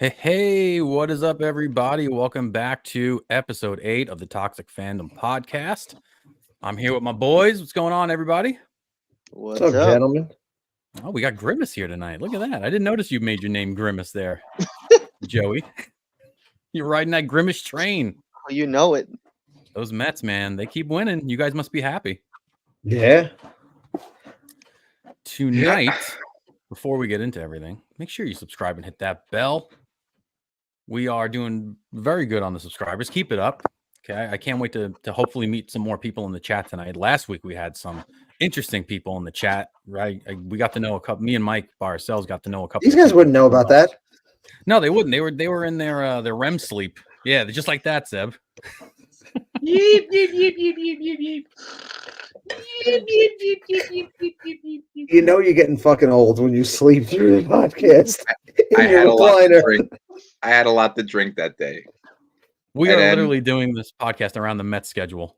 Hey, what is up, everybody? Welcome back to episode 8 of the Toxic Fandom podcast. I'm here with my boys. What's going on, everybody? What's up, gentlemen? Oh, we got Grimace here tonight. Look at that. I didn't notice you made your name Grimace there, Joey. You're riding that Grimace train. Oh, you know it. Those Mets, man, they keep winning. You guys must be happy. Yeah. Tonight, before we get into everything, make sure you subscribe and hit that bell. We are doing very good on the subscribers. Keep it up. Okay. I can't wait to hopefully meet some more people in the chat tonight. Last week we had some interesting people in the chat, right? We got to know a couple. Me and Mike by ourselves got to know a couple. These guys wouldn't know about that. No, they wouldn't. They were in their REM sleep. Yeah, just like that, Seb. Yeep, yeep, yeep, yeep, yeep, yeep, yeep. Yeep, yeep, yeep, yeep, yeep, yeep, yeep, yeep, yeep. You know you're getting fucking old when you sleep through the podcast. I had a lot to drink. I had a lot to drink that day. We are literally doing this podcast around the Mets schedule.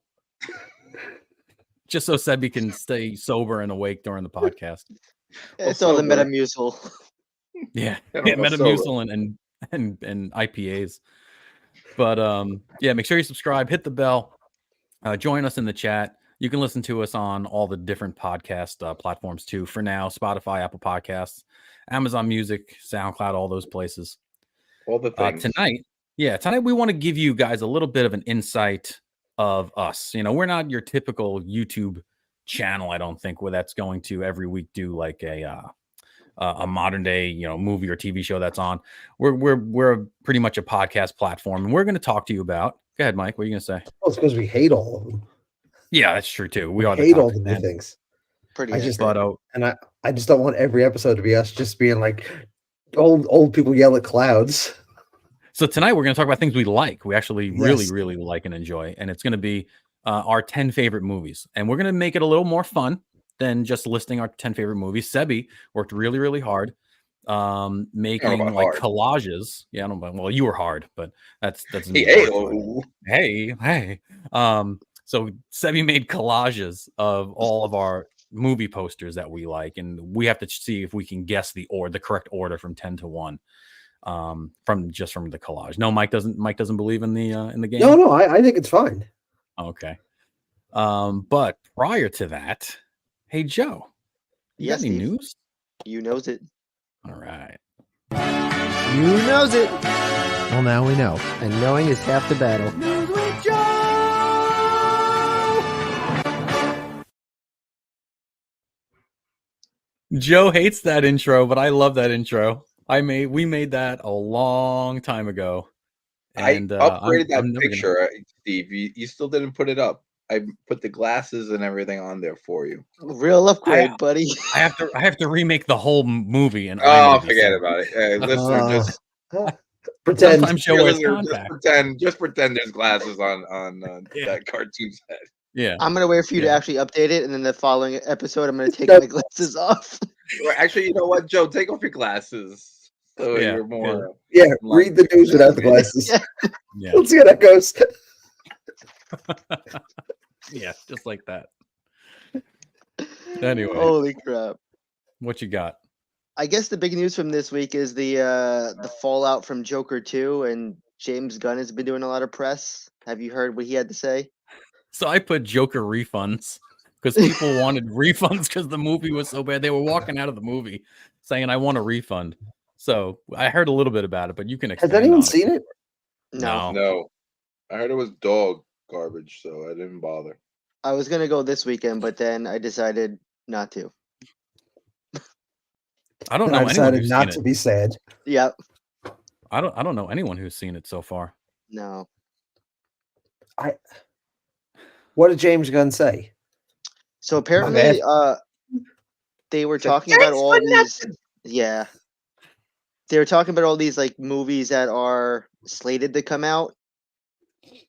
Just so Sebby can stay sober and awake during the podcast. It's all the Metamucil. Yeah, Metamucil and IPAs. But yeah, make sure you subscribe, hit the bell, join us in the chat. You can listen to us on all the different podcast platforms too. For now, Spotify, Apple Podcasts, Amazon Music, SoundCloud, all those places. All the things. Tonight we want to give you guys a little bit of an insight of us. You know, we're not your typical YouTube channel, I don't think, where that's going to every week do like a modern day, movie or TV show that's on. We're pretty much a podcast platform, and we're going to talk to you about. Go ahead, Mike. What are you going to say? Well, it's because we hate all of them. Yeah, that's true too. We hate all the new things. I just don't want every episode to be us just being like old people yell at clouds. So tonight we're going to talk about things we like. We actually really like and enjoy, and it's going to be our 10 favorite movies, and we're going to make it a little more fun than just listing our 10 favorite movies. Sebby worked really hard making like hard collages. Yeah, I don't know. Well, you were hard, but that's hey. So Sebby made collages of all of our movie posters that we like, and we have to see if we can guess the correct order from 10 to 1 from the collage. No, Mike doesn't believe in the game. No, I think it's fine. Okay. But prior to that, hey Joe, you got any news? You knows it. All right. You knows it. Well, now we know. And knowing is half the battle. News with Joe! Joe hates that intro, but I love that intro. We made that a long time ago. And I upgraded that picture, Steve. You still didn't put it up. I put the glasses and everything on there for you. Real upgrade, buddy. I have to remake the whole movie. And forget about it. Just pretend. Sometimes Joe wears contacts. Just pretend there's glasses on that cartoon set. Yeah, I'm gonna wait for you to actually update it, and then the following episode, I'm gonna take my glasses off. Actually, you know what, Joe? Take off your glasses. So you're more. Yeah, read the news without the glasses. Yeah. Let's see how that goes. Yeah, just like that. Anyway, holy crap! What you got? I guess the big news from this week is the fallout from Joker 2, and James Gunn has been doing a lot of press. Have you heard what he had to say? So I put Joker refunds because people wanted refunds because the movie was so bad. They were walking out of the movie saying, "I want a refund." So I heard a little bit about it, but you can expand. Has anyone seen it? No. I heard it was dog garbage, so I didn't bother. I was gonna go this weekend, but then I decided not to. I don't know anyone who's not to be sad. Yep. I don't know anyone who's seen it so far. No. What did James Gunn say? So apparently, they were talking about all these. Yeah. They were talking about all these like movies that are slated to come out,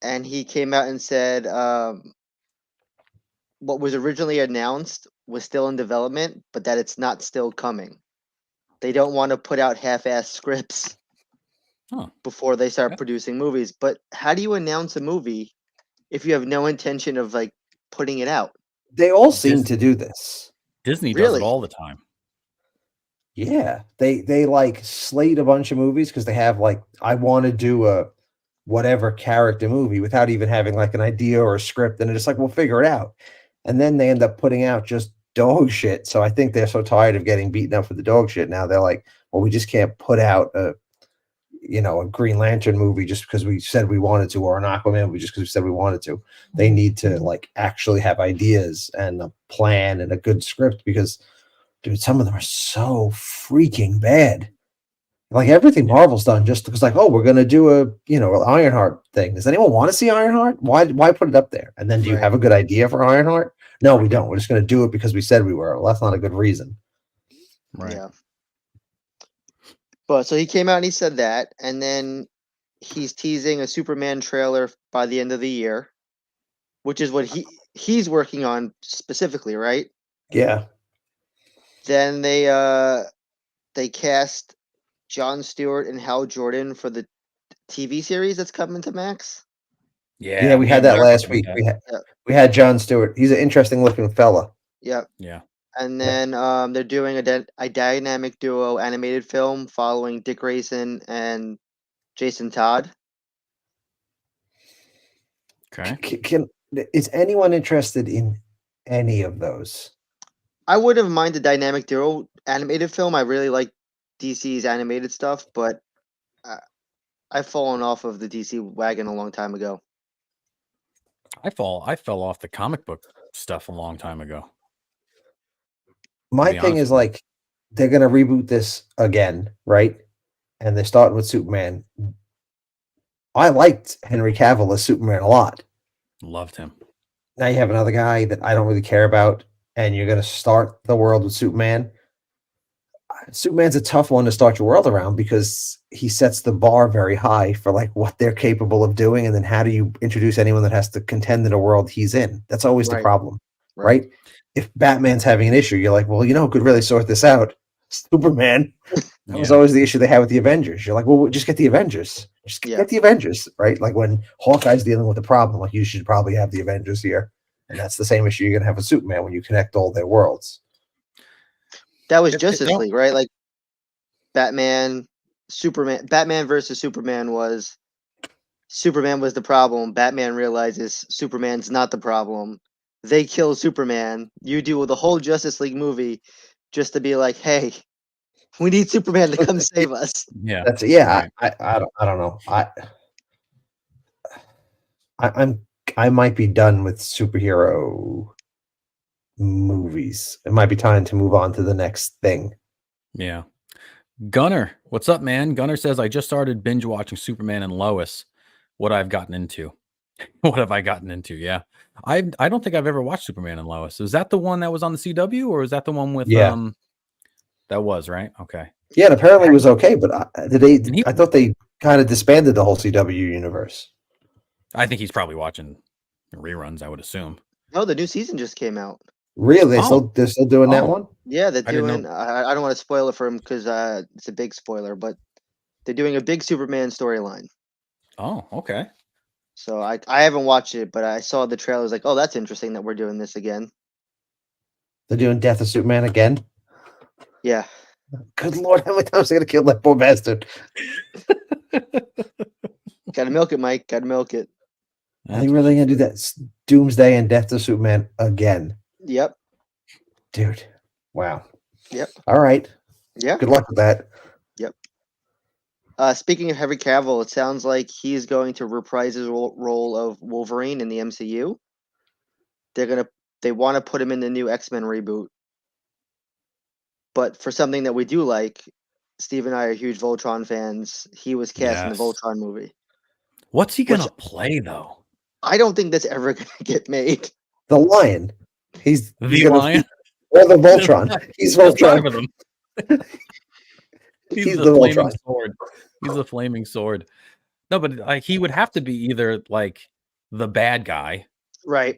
and he came out and said what was originally announced was still in development, but that it's not still coming. They don't want to put out half-assed scripts before they start producing movies. But how do you announce a movie if you have no intention of like putting it out? They all seem to do this. Disney does it all the time. Yeah, they like slate a bunch of movies because they have like I want to do a whatever character movie without even having like an idea or a script, and they're just like we'll figure it out, and then they end up putting out just dog shit. So I think they're so tired of getting beaten up for the dog shit now. They're like, well, we just can't put out a Green Lantern movie just because we said we wanted to, or an Aquaman movie just because we said we wanted to. They need to like actually have ideas and a plan and a good script because, dude, some of them are so freaking bad. Like everything Marvel's done just because, like, oh, we're gonna do a Ironheart thing. Does anyone want to see Ironheart? Why put it up there? And then do you have a good idea for Ironheart? No, we don't. We're just gonna do it because we said we were. Well, that's not a good reason. Right. Yeah. But so he came out and he said that, and then he's teasing a Superman trailer by the end of the year, which is what he's working on specifically, right? Yeah. Then they cast Jon Stewart and Hal Jordan for the TV series that's coming to Max. Yeah, we had that last week. We had Jon Stewart. He's an interesting looking fella. Yep. Yeah. And then they're doing a dynamic duo animated film following Dick Grayson and Jason Todd. Okay. Is anyone interested in any of those? I wouldn't mind the dynamic duo animated film. I really like DC's animated stuff, but I've fallen off of the DC wagon a long time ago. I fell off the comic book stuff a long time ago. My thing is like they're gonna reboot this again, right? And they're starting with Superman. I liked Henry Cavill as Superman a lot. Loved him. Now you have another guy that I don't really care about, and you're gonna start the world with Superman. Superman's a tough one to start your world around because he sets the bar very high for like what they're capable of doing, and then how do you introduce anyone that has to contend in a world he's in? That's always the problem, right? If Batman's having an issue, you're like, well, who could really sort this out? Superman. That was always the issue they had with the Avengers. You're like, well, just get the Avengers. Just get the Avengers, right? Like when Hawkeye's dealing with a problem, like you should probably have the Avengers here. And that's the same issue you're gonna have with Superman when you connect all their worlds. That was Justice League, right? Like Batman versus Superman was the problem. Batman realizes Superman's not the problem. They kill Superman. You do the whole Justice League movie just to be like, hey, we need Superman to come save us. Yeah. That's I don't know. I might be done with superhero movies. It might be time to move on to the next thing. Yeah. Gunner, what's up, man? Gunner says, I just started binge watching Superman and Lois. What I've gotten into. What have I gotten into? Yeah. I don't think I've ever watched Superman and Lois. Is that the one that was on the CW, or is that the one with that was right? Okay. Yeah, and apparently it was okay, but I thought they kind of disbanded the whole CW universe. I think he's probably watching reruns, I would assume. No, the new season just came out. Really? They're still doing that one? Yeah, they're doing. I don't want to spoil it for him because it's a big spoiler, but they're doing a big Superman storyline. Oh, okay. So I haven't watched it, but I saw the trailers. Like, oh, that's interesting that we're doing this again. They're doing Death of Superman again? Yeah. Good Lord, how many times are they gonna kill that poor bastard? Gotta milk it, Mike. Gotta milk it. Are they really gonna do that? Doomsday and Death of Superman again? Yep. Dude. Wow. Yep. All right. Yeah. Good luck with that. Yep. Speaking of Henry Cavill, it sounds like he's going to reprise his role of Wolverine in the MCU. They want to put him in the new X-Men reboot. But for something that we do like, Steve and I are huge Voltron fans. He was cast in the Voltron movie. What's he gonna play though? I don't think that's ever gonna get made. The Lion. He's the Lion. Or the Voltron. He's Voltron. He's the flaming sword. He's the flaming sword. No, but he would have to be either like the bad guy, right?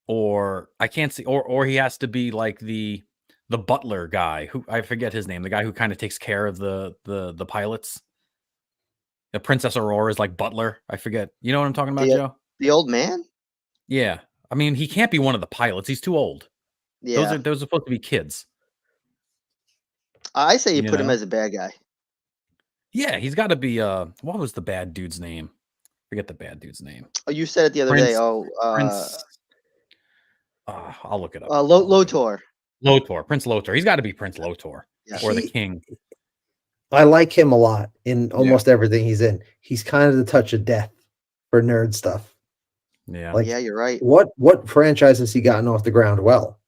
Or I can't see, or he has to be like the butler guy who I forget his name, the guy who kind of takes care of the pilots. The Princess Aurora's like butler. I forget. You know what I'm talking about, Joe? The old man? Yeah. I mean, he can't be one of the pilots. He's too old. Yeah. Those are supposed to be kids. I say you You put him know? as a bad guy. Yeah, he's got to be. What was the bad dude's name? Forget the bad dude's name. Oh, you said it the other day. Prince. Oh, Prince. I'll look it up. Lotor. Lotor. Prince Lotor. He's got to be Prince Lotor Yeah. or the king. I like him a lot in almost everything he's in. He's kind of the touch of death for nerd stuff. Yeah. Yeah, you're right. What franchise has he gotten off the ground well?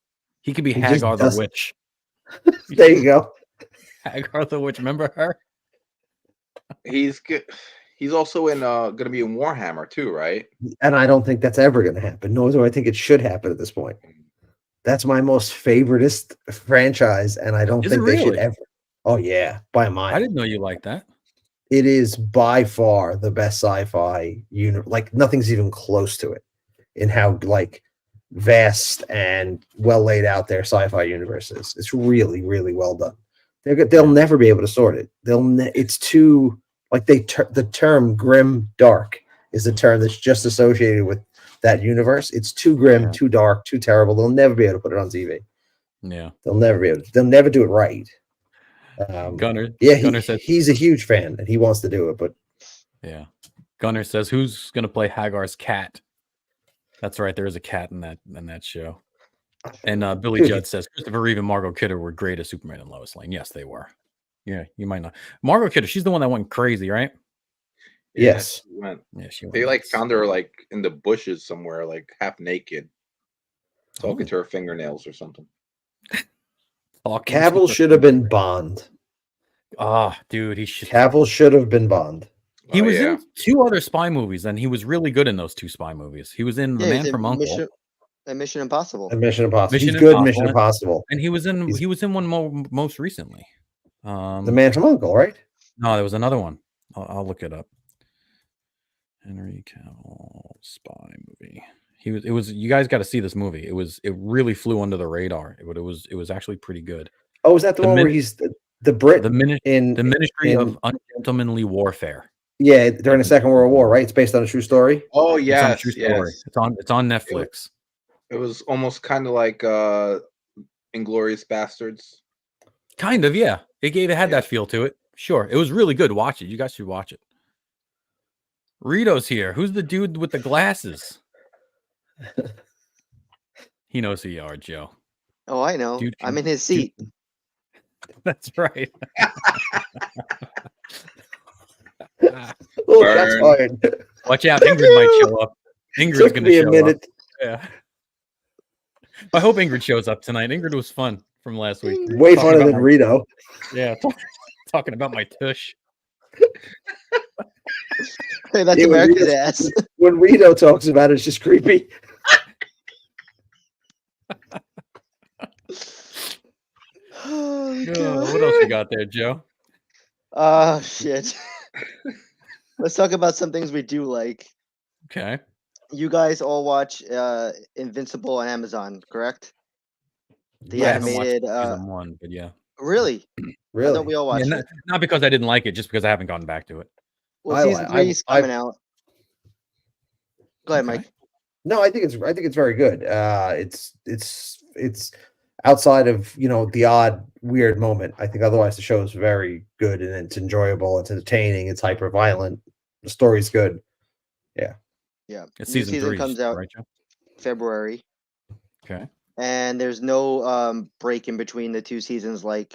He could be He Hagar just the doesn't. Witch. There you go. Hagar the Witch. Remember her? He's good. He's also in going to be in Warhammer too, right? And I don't think that's ever going to happen. Nor do I think it should happen at this point. That's my most favoriteest franchise, and I don't Is it think they should really? ever. Oh yeah, by a mile. I didn't know you liked that. It is by far the best sci-fi universe. Like nothing's even close to it in how like vast and well laid out their sci-fi universe is. It's really, really well done. They'll never be able to sort it. It's too like the term grim dark is a term that's just associated with that universe. It's too grim, too dark, too terrible. They'll never be able to put it on TV. Yeah, They'll never be able to. They'll never do it right. Gunner. Yeah, Gunner says he's a huge fan and he wants to do it, but yeah. Gunner says who's gonna play Hagar's cat? That's right. There is a cat in that show. And Billy Dude. Judd says Christopher Reeve and Margot Kidder were great as Superman and Lois Lane. Yes, they were. Yeah, you might not. Margot Kidder, she's the one that went crazy, right? yes. She went They like nuts. found her like in the bushes somewhere, like half naked, talking to her fingernails or something. Cavill should have been Bond. Ah, dude, he should. Cavill should have been Bond. He was in 2 other spy movies, and he was really good in those 2 spy movies. He was in The Man from U.N.C.L.E. Mission Impossible. And Mission Impossible. Mission He's good in Impossible. Mission Impossible. And he was in one most recently. The Man from U.N.C.L.E., right? No, there was another one. I'll look it up. Henry Cavill spy movie. It was. You guys got to see this movie. It really flew under the radar. It was actually pretty good. Oh, is that the one where he's the Brit the Ministry of Ungentlemanly Warfare? Yeah, during the Second World War, right? It's based on a true story. Oh yeah, it's on a true story. It's on Netflix. It was almost kind of like Inglorious Bastards. Kind of, yeah. It had that feel to it. Sure, it was really good. Watch it. You guys should watch it. Rito's here. Who's the dude with the glasses? He knows who you are, Joe. Oh, I know. Dude, I'm in his seat. That's right. Oh, that's fine. Watch out, Ingrid might show up. Ingrid's going to show minute. up. Yeah. I hope Ingrid shows up tonight. Ingrid was fun from last week. Way funner than Rito. Yeah, talking about my tush. Hey, that's America's ass. When Rito talks about it, it's just creepy. Oh, what else you got there, Joe? Shit. Let's talk about some things we do like. Okay. You guys all watch Invincible on Amazon, correct? The I haven't watched animated season 1, but yeah. Really? Really? I thought we all watched it. Not because I didn't like it, just because I haven't gotten back to it. Well, season 3 is coming out. Go ahead, Mike. No, I think it's very good. It's outside of the odd weird moment. I think otherwise the show is very good and it's enjoyable. It's entertaining. It's hyper violent. The story's good. Yeah. Yeah. It's season 3 comes out right, Joe? February. Okay. And there's no break in between the 2 seasons like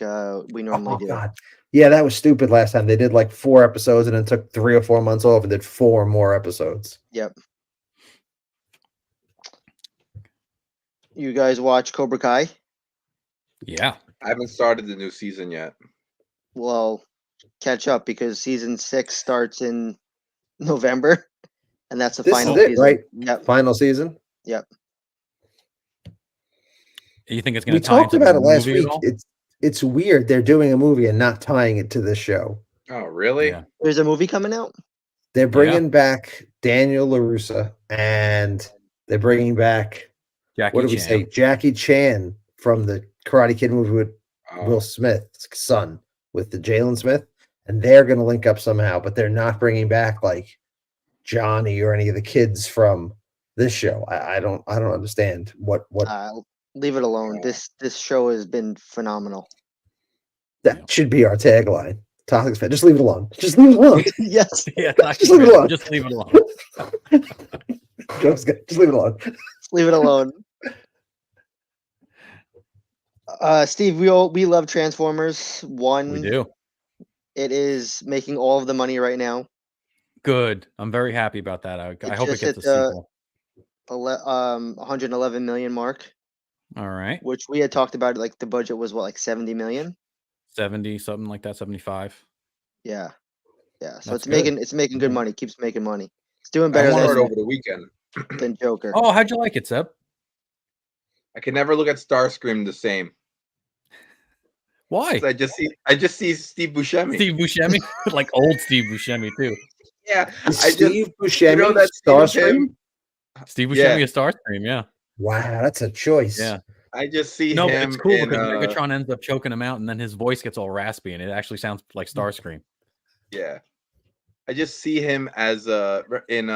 we normally do. God. Yeah, that was stupid last time. They did like 4 episodes and then took 3 or 4 months off and did 4 more episodes. Yep. You guys watch Cobra Kai? Yeah. I haven't started the new season yet. Well, catch up because season 6 starts in November, and that's the final season, right? Yep. Final season. Yep. You think it's going We to tie talked into about the it last movie week. at all? It's weird. They're doing a movie and not tying it to this show. Oh, really? Yeah. There's a movie coming out? They're bringing back Daniel LaRusso and they're bringing back Jackie Chan from the Karate Kid movie with Will Smith's son with the Jalen Smith, and they're going to link up somehow, but they're not bringing back like Johnny or any of the kids from this show. I don't understand what Leave it alone. This show has been phenomenal. That should be our tagline. Toxic fan. Just leave it alone. Just leave it alone. Yes. Yeah, Just leave it alone. Just leave it alone. Just leave it alone. Just leave it alone. Steve, we love Transformers 1. We do. It is making all of the money right now. Good. I'm very happy about that. I hope it just gets a hit sequel. 111 million mark, All right. which we had talked about. Like the budget was what, like 70 million? 70, something like that, 75. Yeah. So That's it's good. making good money. Keeps making money. It's doing better I saw it than over the weekend. Joker. Oh, how'd you like it, Seb? I can never look at Starscream the same. Why? I just see Steve Buscemi. Steve Buscemi, like old Steve Buscemi too. Yeah, Steve Buscemi, that Starscream. Steve Buscemi is Starscream. Yeah. Wow, that's a choice. Yeah. I just see No, him. but it's cool in, because Megatron ends up choking him out, and then his voice gets all raspy, and it actually sounds like Starscream. Yeah, I just see him as in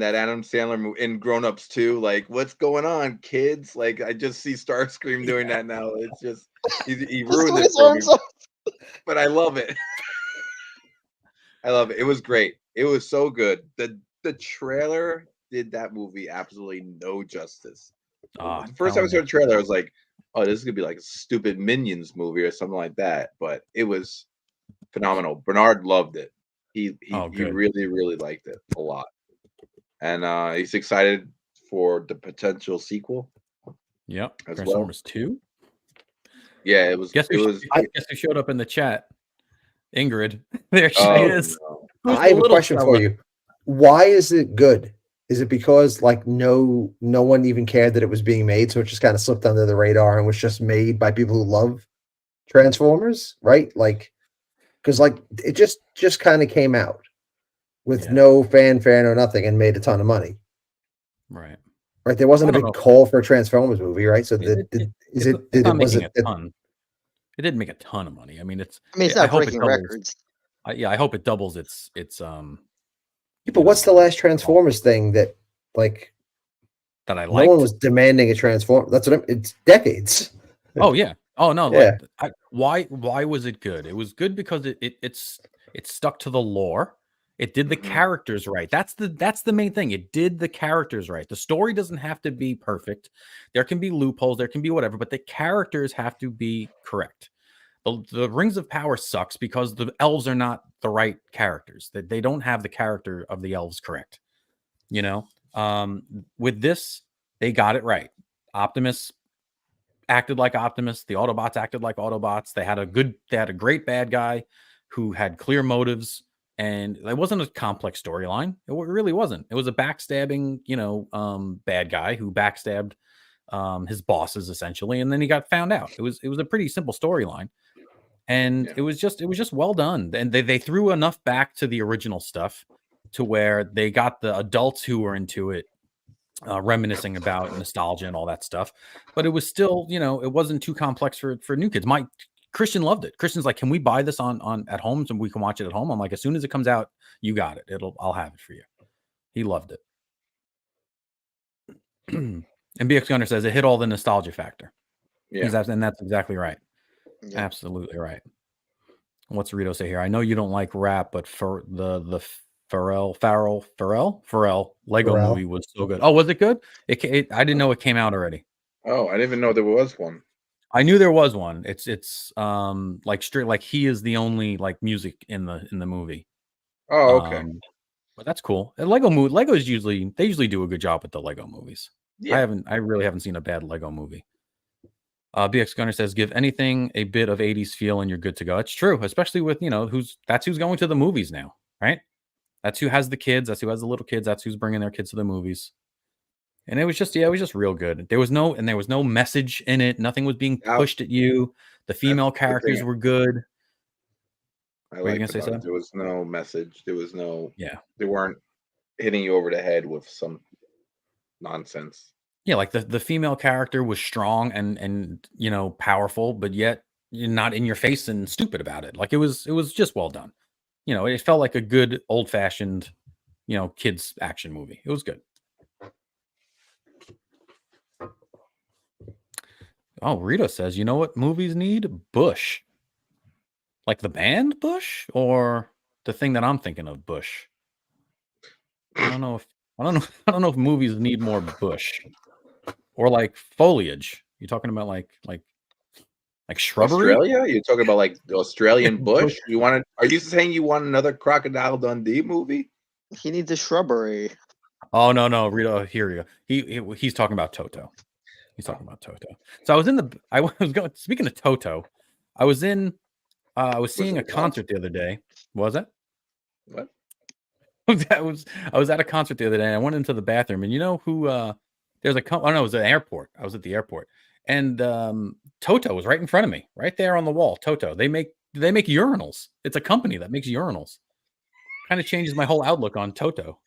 that Adam Sandler movie, in Grown Ups 2, like, what's going on, kids? Like, I just see Starscream doing that now. It's just he ruined it for me, but I love it. I love it. It was great. It was so good. The trailer did that movie absolutely no justice. The first time I saw the trailer, I was like, oh, this is gonna be like a stupid Minions movie or something like that. But it was phenomenal. Bernard loved it. He really, really liked it a lot. And he's excited for the potential sequel. Yep. As Transformers 2. Yeah, it was. Guess who showed up in the chat? Ingrid. There she is. No. I have a question for you. Why is it good? Is it because like no one even cared that it was being made, so it just kind of slipped under the radar and was just made by people who love Transformers, right? Like, because like it just kind of came out with no fanfare, no nothing, and made a ton of money. Right. There wasn't a big call for a Transformers movie, right? So it didn't make a ton of money. I mean, it's not breaking records. I hope it doubles its but what's the last Transformers thing that like that I liked? No one was demanding a Transform. That's what it's decades. Oh yeah. Oh no. Yeah. Why was it good? It was good because it stuck to the lore. It did the characters right. That's the main thing. It did the characters right. The story doesn't have to be perfect. There can be loopholes. There can be whatever, but the characters have to be correct. The Rings of Power sucks because the elves are not the right characters. That they don't have the character of the elves correct. You know, with this, they got it right. Optimus acted like Optimus. The Autobots acted like Autobots. They had a great bad guy who had clear motives. And it wasn't a complex storyline. It really wasn't. It was a backstabbing, bad guy who backstabbed his bosses essentially, and then he got found out. It was a pretty simple storyline, and it was just well done. And they threw enough back to the original stuff to where they got the adults who were into it reminiscing about nostalgia and all that stuff. But it was still, it wasn't too complex for new kids. Christian loved it. Christian's like, can we buy this on at home so we can watch it at home? I'm like, as soon as it comes out, you got it. I'll have it for you. He loved it. And BX Gunner says it hit all the nostalgia factor. Yeah. And that's exactly right. Yeah. Absolutely right. What's Rito say here? I know you don't like rap, but for the Pharrell Lego movie was so good. Oh, was it good? I didn't know it came out already. Oh, I didn't even know there was one. I knew there was one. It's like straight, like he is the only like music in the movie. Oh, okay. But that's cool. Legos usually do a good job with the Lego movies. Yeah. I really haven't seen a bad Lego movie. BX Gunner says, give anything a bit of 80s feel and you're good to go. It's true, especially with who's going to the movies now, right? That's who has the kids, that's who has the little kids, that's who's bringing their kids to the movies. And it was just real good. There was no message in it. Nothing was being pushed at you. The female characters were good. I like to say something. There was no message. There was no. Yeah. They weren't hitting you over the head with some nonsense. Yeah, like the female character was strong and powerful, but yet not in your face and stupid about it. Like it was just well done. It felt like a good old fashioned, kids action movie. It was good. Oh, Rita says, you know what movies need? Bush. Like the band Bush, or the thing that I'm thinking of, Bush. I don't know if movies need more bush or like foliage. You talking about like shrubbery? Australia? You're talking about like the Australian bush? Are you saying you want another Crocodile Dundee movie? He needs a shrubbery. Oh no, Rita, here you go. He's talking about Toto. He's talking about Toto. So I was going, speaking of Toto, I was seeing a concert the other day. Was it? What? I was at a concert the other day and I went into the bathroom, and you know who there's a oh no, it was an airport. I was at the airport, and Toto was right in front of me, right there on the wall. Toto. They make urinals. It's a company that makes urinals. Kind of changes my whole outlook on Toto.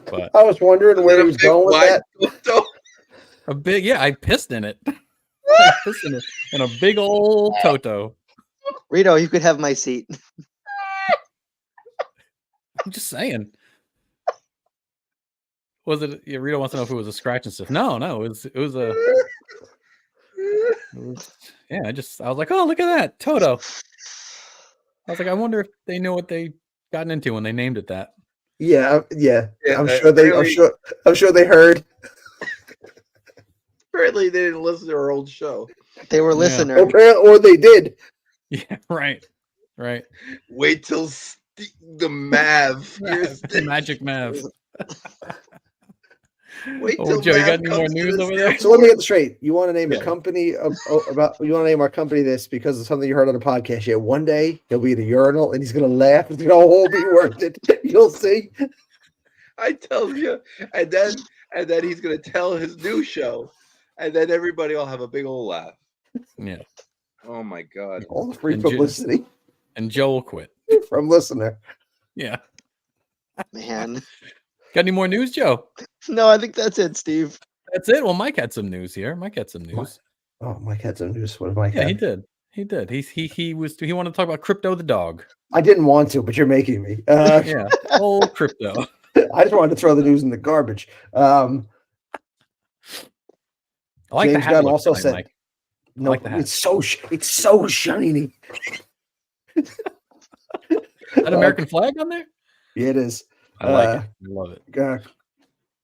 But I was wondering where he was going with that. Toto? A big, yeah, I pissed in it. I pissed in a big old Toto. Rito, you could have my seat. I'm just saying. Was it? Yeah, Rito wants to know if it was a scratch and stuff. No, it was a. Yeah, I was like, oh, look at that Toto. I was like, I wonder if they knew what they gotten into when they named it that. Yeah. I'm sure they heard. Apparently, they didn't listen to our old show. They were listeners. Or they did. Yeah, right. Wait till the Mav. The Magic Mav. Wait till Joe, you got Mav any more comes to news this over there? So let me get this straight. You want to name a company you want to name our company this because of something you heard on the podcast. Yeah, one day he'll be at a urinal and he's gonna laugh. It's gonna all be worth it. You'll see. I tell you, and then he's gonna tell his new show, and then everybody will have a big old laugh. Yeah. Oh my god! All the free publicity. And Joe will quit from listener. Yeah. Man. Got any more news, Joe? No, I think that's it, Steve. That's it. Well, Mike had some news here. Mike had some news. Mike had some news. What did Mike have? He did. He wanted to talk about Crypto the dog. I didn't want to, but you're making me. Yeah. Old Crypto. I just wanted to throw the news in the garbage. I like James the hat Gunn look also tonight, said, Mike. "No, like the hat. it's so shiny." That American flag on there? Yeah, it is. I like it. I love it.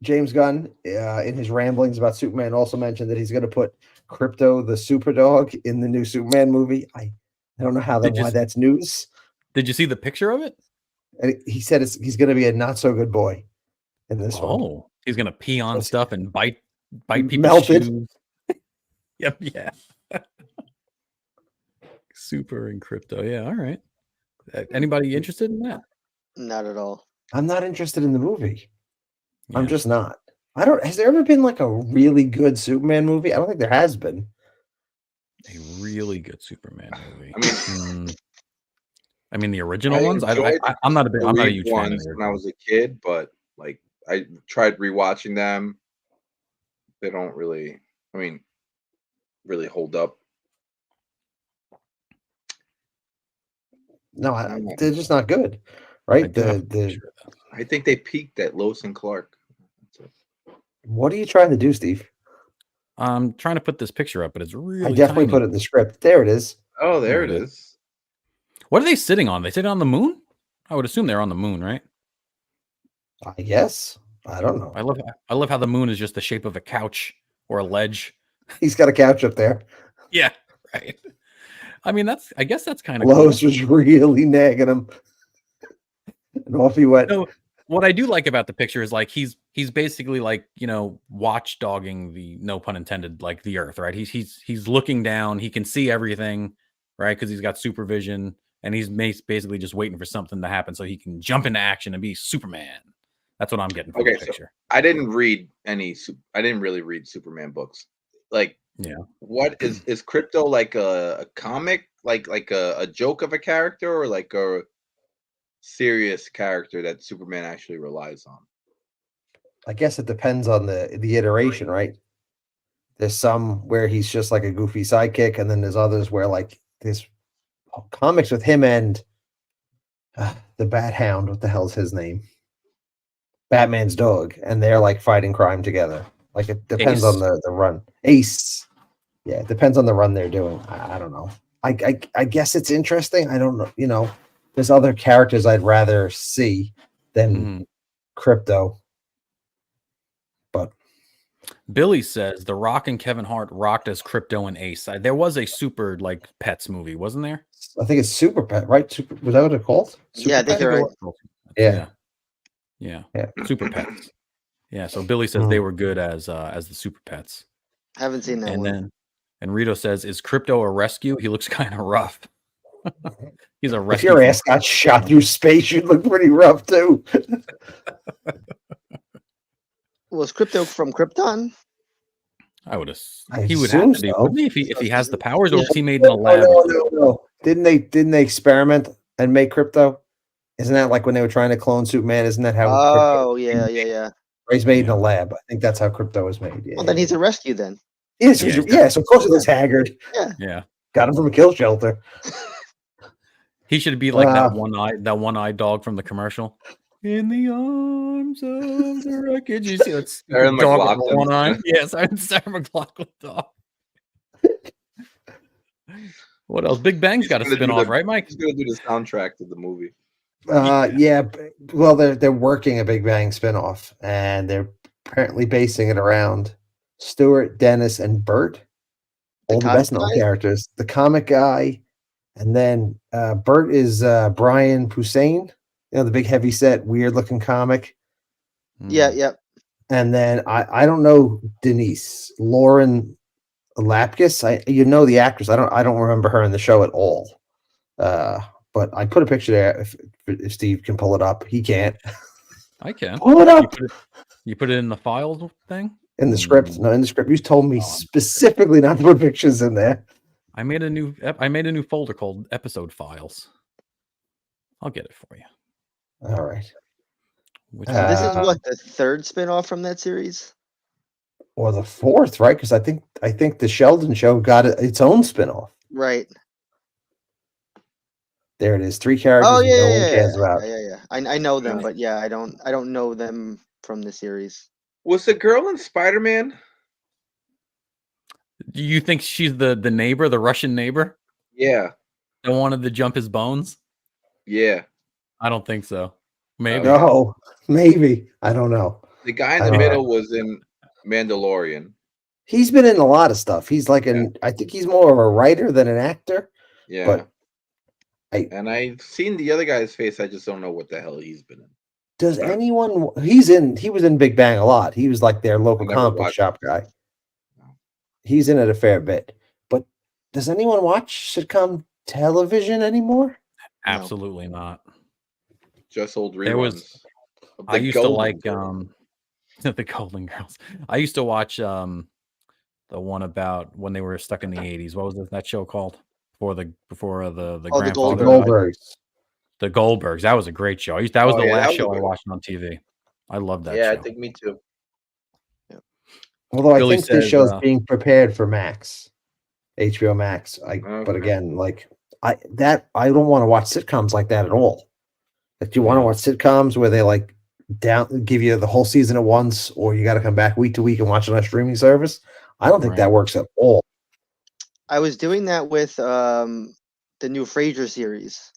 James Gunn, in his ramblings about Superman, also mentioned that he's going to put Crypto the Superdog in the new Superman movie. I don't know why that's news. Did you see the picture of it? And he said he's going to be a not so good boy in this one. Oh, he's going to pee on stuff and bite people's melted. shoes. Yep, yeah. Super and Crypto. Yeah, all right. Anybody interested in that? Not at all. I'm not interested in the movie. Yeah. I'm just not. Has there ever been like a really good Superman movie? I don't think there has been. A really good Superman movie. I mean the original ones. I'm not a huge fan of when I was a kid, but like I tried rewatching them. They don't really, really hold up. No, they're just not good, right? I think they peaked at Lois and Clark. What are you trying to do, Steve? I'm trying to put this picture up, but it's really. I definitely put it in the script. There it is. Oh, there it is. What are they sitting on? They sitting on the moon? I would assume they're on the moon, right? I guess. I don't know. I love how the moon is just the shape of a couch or a ledge. He's got a couch up there. Yeah, right. I mean, I guess that's kind of Lois was really nagging him. And off he went. So, what I do like about the picture is like he's basically like, watchdogging the, no pun intended, like the earth, right? He's looking down, he can see everything, right? Because he's got supervision, and he's basically just waiting for something to happen so he can jump into action and be Superman. That's what I'm getting from the picture. So I didn't really read Superman books. Like, yeah, what is Crypto like a comic, like a joke of a character, or like a serious character that Superman actually relies on? I guess it depends on the iteration, right? There's some where he's just like a goofy sidekick, and then there's others where like there's comics with him and the Bat Hound. What the hell's his name? Batman's dog, and they're like fighting crime together. Like it depends on the run. Ace. Yeah, it depends on the run they're doing. I don't know. I guess it's interesting. I don't know. You know, there's other characters I'd rather see than Crypto. But Billy says The Rock and Kevin Hart rocked as Crypto and Ace. There was a super like Pets movie, wasn't there? I think it's Super Pet, right? Was that what it's called? Yeah, I think you're right. Yeah. Super Pets. Yeah. So Billy says they were good as the Super Pets. Haven't seen that one. And Rito says, "Is Crypto a rescue? He looks kind of rough." He's a rescue. If your ass got shot through space, you'd look pretty rough too. Was Crypto from Krypton? I would assume he would have to be, wouldn't he, if he has the powers, or was he made in a lab? No. Didn't they experiment and make Crypto? Isn't that like when they were trying to clone Superman? Isn't that how? Oh, yeah. He's made in a lab. I think that's how Crypto was made. Yeah. Well, then he's a rescue then. Yes, yes, of course it was Haggard. Yeah. Got him from a kill shelter. He should be like that one-eyed dog from the commercial. In the arms of the wreckage. You see that dog with one eye? Yes, Sarah McLachlan dog. What else? Big Bang's got a spin-off, right, Mike? He's gonna do the soundtrack to the movie. Yeah. Well, they're working a Big Bang spin-off, and they're apparently basing it around Stuart, Dennis, and Bert. All the best known characters. The comic guy, and then Bert is Brian Posehn, you know, the big heavy set, weird looking comic. Yeah. And then I don't know Denise, Lauren Lapkus. You know the actress. I don't remember her in the show at all. But I put a picture there. If Steve can pull it up, he can't. I can pull it up. You put it in the files thing. In the script, no, in the script. You told me specifically not to put pictures in there. I made a new folder called Episode Files. I'll get it for you. All right. This is what, the third spinoff from that series, or the fourth, right? Because I think the Sheldon Show got its own spinoff. Right. There it is. 3 characters. Oh yeah, no one cares about. Yeah. I know them, but yeah, I don't know them from the series. Was the girl in Spider-Man? Do you think she's the neighbor, the Russian neighbor? Yeah. That wanted to jump his bones? Yeah. I don't think so. Maybe. No, maybe. I don't know. The guy in the middle was in Mandalorian. He's been in a lot of stuff. He's like I think he's more of a writer than an actor. Yeah. But I've seen the other guy's face. I just don't know what the hell he's been in. Does anyone? He was in Big Bang a lot. He was like their local comic book shop guy. He's in it a fair bit. But does anyone watch sitcom television anymore? Absolutely not. Just old reruns. I used to like the Golden Girls. I used to watch the one about when they were stuck in the 80s. What was that show called? Before the grandfather. The Goldbergs. The Goldbergs. That was a great show. That was the last show I watched on TV. I love that show. Yeah, I think me too. Yeah. Although Billy I think this show's being prepared for Max, HBO Max. But again, like I don't want to watch sitcoms like that at all. If you want to watch sitcoms where they like give you the whole season at once, or you got to come back week to week and watch it on a streaming service, I don't think that works at all. I was doing that with the new Frasier series.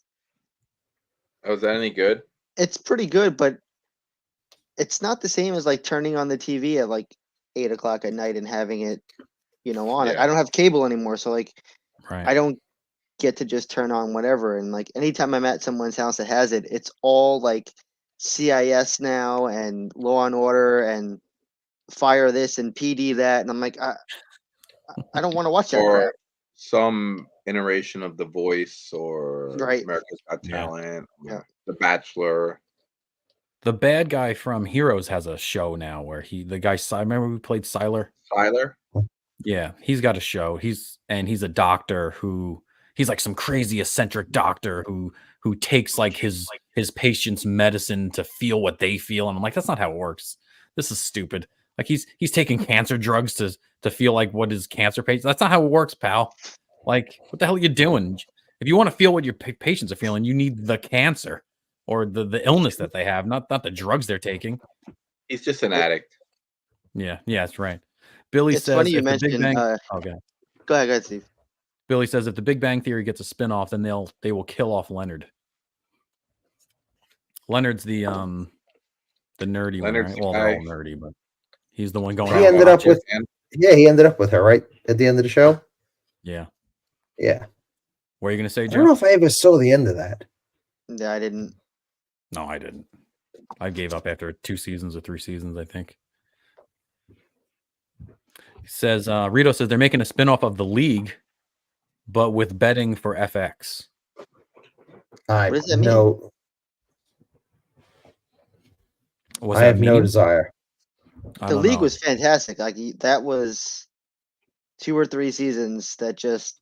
Oh, is that any good? It's pretty good, but it's not the same as like turning on the TV at like 8 o'clock at night and having it, on it. I don't have cable anymore, so like I don't get to just turn on whatever. And like anytime I'm at someone's house that has it, it's all like CIS now and Law and Order and Fire this and PD that, and I'm like, I don't want to watch that. Or some iteration of The Voice or America's Got Talent, The Bachelor. The bad guy from Heroes has a show now where the guy, remember we played Siler? Yeah, he's got a show. He's a doctor he's like some crazy eccentric doctor who takes like his patient's medicine to feel what they feel. And I'm like, that's not how it works. This is stupid. Like he's taking cancer drugs to feel like what his cancer patient. That's not how it works, pal. Like, what the hell are you doing? If you want to feel what your patients are feeling, you need the cancer or the illness that they have, not the drugs they're taking. He's just an addict. Yeah, that's right. Billy It's says funny you if the Big mentioned. Bang. Okay. Go ahead, Steve. Billy says if the Big Bang Theory gets a spinoff, then they will kill off Leonard. Leonard's the nerdy one, right? Well, they're all nerdy, but he's the one going. He ended up with. Yeah, he ended up with her right at the end of the show. Yeah. Yeah. What are you gonna say, Joe? I don't know if I ever saw the end of that. Yeah, I didn't. No, I didn't. I gave up after 2 seasons or 3 seasons, I think. He says Rito says they're making a spinoff of The League, but with betting for FX. What does that mean? I have no desire. The League was fantastic. Like that was 2 or 3 seasons that just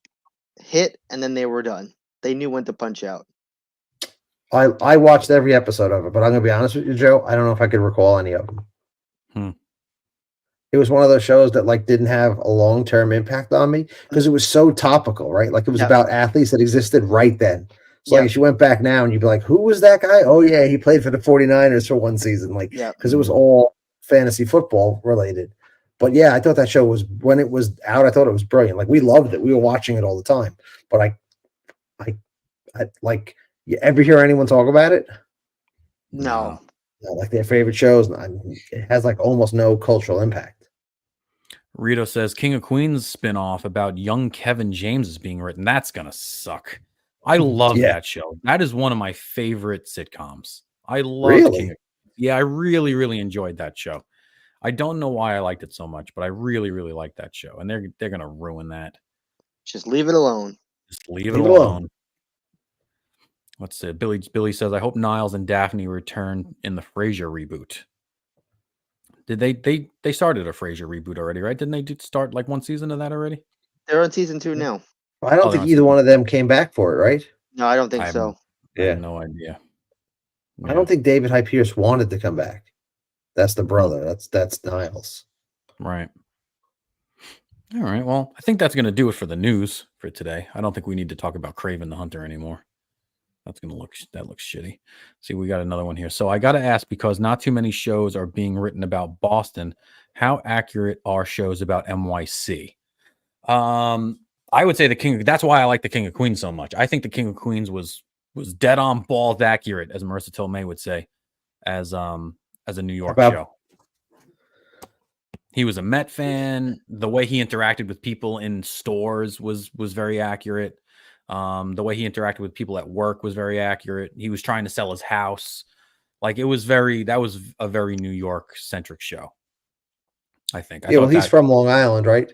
hit and then they were done. They knew when to punch out. I watched every episode of it, but I'm gonna be honest with you, Joe. I don't know if I could recall any of them. It was one of those shows that like didn't have a long-term impact on me because it was so topical, right? Like it was about athletes that existed right then. So like if you went back now and you'd be like, who was that guy? Oh yeah, he played for the 49ers for 1 season. Like because it was all fantasy football related. But yeah, I thought that show was when it was out, I thought it was brilliant. Like we loved it. We were watching it all the time. But I like you ever hear anyone talk about it? No. Like their favorite shows. It has like almost no cultural impact. Rito says King of Queens spinoff about young Kevin James is being written. That's gonna suck. I love that show. That is one of my favorite sitcoms. I love King of Queens. Yeah, I really, really enjoyed that show. I don't know why I liked it so much, but I really, really liked that show. And they're gonna ruin that. Just leave it alone. Just leave it alone. Let's see. Billy says, I hope Niles and Daphne return in the Frasier reboot. Did they started a Frasier reboot already, right? Didn't they start like 1 season of that already? They're on season 2 now. I don't think either one of them came back for it, right? No, I don't think so. I have no idea. I don't think David Hyde Pierce wanted to come back. That's the brother. That's Niles. Right. All right. Well, I think that's going to do it for the news for today. I don't think we need to talk about Kraven the Hunter anymore. That looks shitty. See, we got another one here. So I got to ask, because not too many shows are being written about Boston, how accurate are shows about NYC? I would say that's why I like the King of Queens so much. I think the King of Queens was dead on balls accurate, as Marissa Tomei would say, as a New York show. He was a Met fan. The way he interacted with people in stores was very accurate. The way he interacted with people at work was very accurate. He was trying to sell his house. Like that was a very New York centric show. I think. Well, he's from Long Island, right?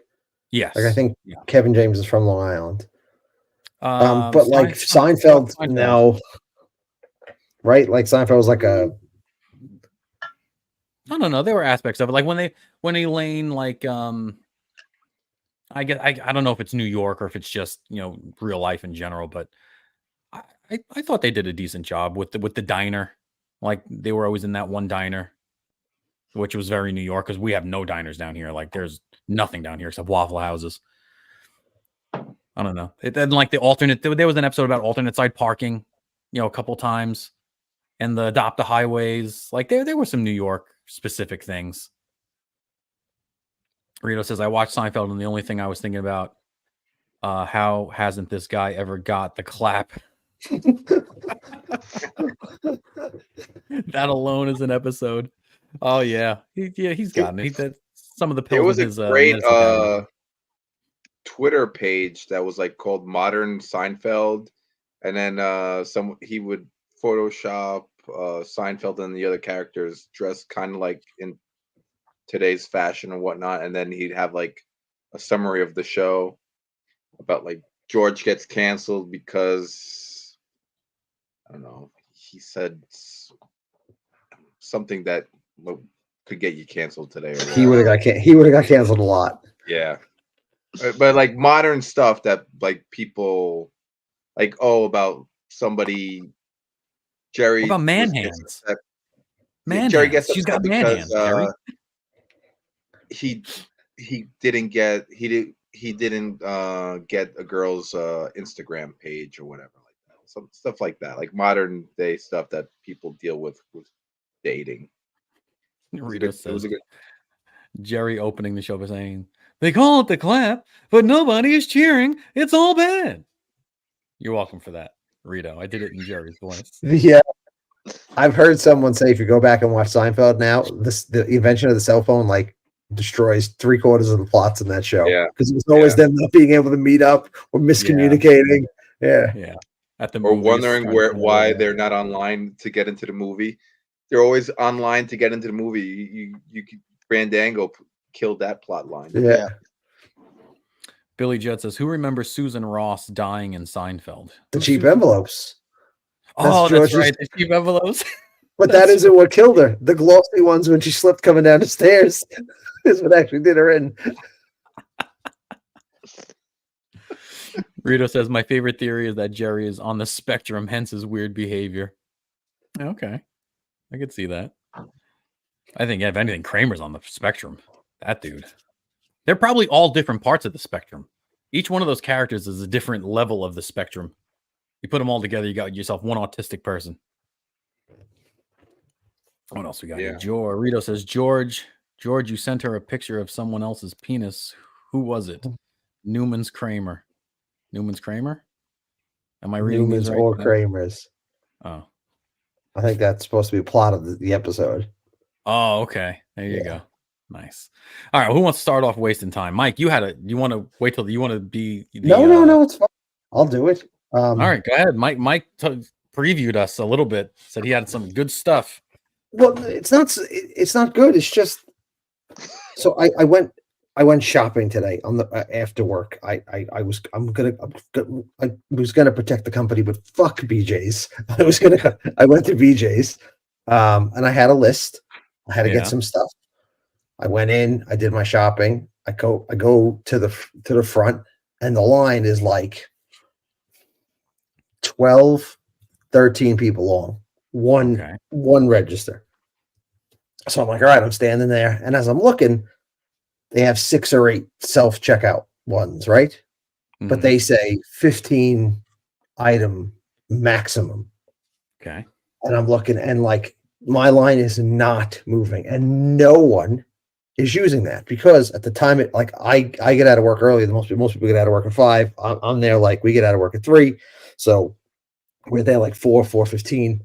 Yes. Like I think Kevin James is from Long Island. But like Seinfeld now, right? Like Seinfeld was like a. I don't know. There were aspects of it, like when Elaine, like I don't know if it's New York or if it's just real life in general, but I thought they did a decent job with the diner. Like they were always in that one diner, which was very New York because we have no diners down here. Like there's nothing down here except Waffle Houses. I don't know. Then like the alternate, there was an episode about alternate side parking, a couple times, and the adopt the highways. Like there were some New York specific things. Rito says, I watched Seinfeld, and the only thing I was thinking about, how hasn't this guy ever got the clap? That alone is an episode. Oh yeah, he's gotten it. Some of the pills. There was a great Twitter page that was like called Modern Seinfeld, and then he would Photoshop Seinfeld and the other characters dressed kind of like in today's fashion and whatnot, and then he'd have like a summary of the show about like George gets canceled because I don't know, he said something that could get you canceled today. He would have got canceled a lot. Yeah, but like modern stuff that like people like about somebody. Jerry what about man hands. Jerry gets upset she's got man because hands, he didn't get a girl's Instagram page or whatever like that. Some stuff like that, like modern day stuff that people deal with dating. Jerry opening the show by saying, "They call it the clap, but nobody is cheering. It's all bad." You're welcome for that, Rito. I did it in Jerry's voice. Yeah. I've heard someone say if you go back and watch Seinfeld now, the invention of the cell phone like destroys 3/4 of the plots in that show. Yeah. Because it was always them not being able to meet up or miscommunicating. Yeah. At the Or movies, wondering why they're not online to get into the movie. They're always online to get into the movie. You Brandango killed that plot line. Yeah. Billy Judd says, "Who remembers Susan Ross dying in Seinfeld?" The cheap envelopes. That's right. The cheap envelopes. But that isn't what killed her. The glossy ones when she slipped coming down the stairs is what actually did her in. Rito says, "My favorite theory is that Jerry is on the spectrum, hence his weird behavior." Okay. I could see that. I think, if anything, Kramer's on the spectrum. That dude. They're probably all different parts of the spectrum. Each one of those characters is a different level of the spectrum. You put them all together, you got yourself one autistic person. What else we got here? Rito says, George, you sent her a picture of someone else's penis. Who was it? Newman's Kramer. Newman's Kramer? Am I reading Newman's these right? or Kramer's? Oh. I think that's supposed to be a plot of the episode. Oh, okay. There you go. Nice. All right. Who wants to start off wasting time? Mike, you want to wait till you want to be No, it's fine. I'll do it. All right, go ahead. Mike previewed us a little bit, said he had some good stuff. Well, it's not good. It's just so I went shopping today on the after work. I was gonna protect the company, but fuck BJ's. I went to BJ's, and I had a list. I had to get some stuff. I went in. I did my shopping. I go to the front, and the line is like 12, 13 people long. One register. So I'm like, all right, I'm standing there, and as I'm looking, they have 6 or 8 self-checkout ones, right? Mm-hmm. But they say 15 item maximum. Okay. And I'm looking, and like my line is not moving, and no one is using that because at the time I get out of work early. Most people get out of work at 5. I'm there like we get out of work at 3, so we're there like 4:15.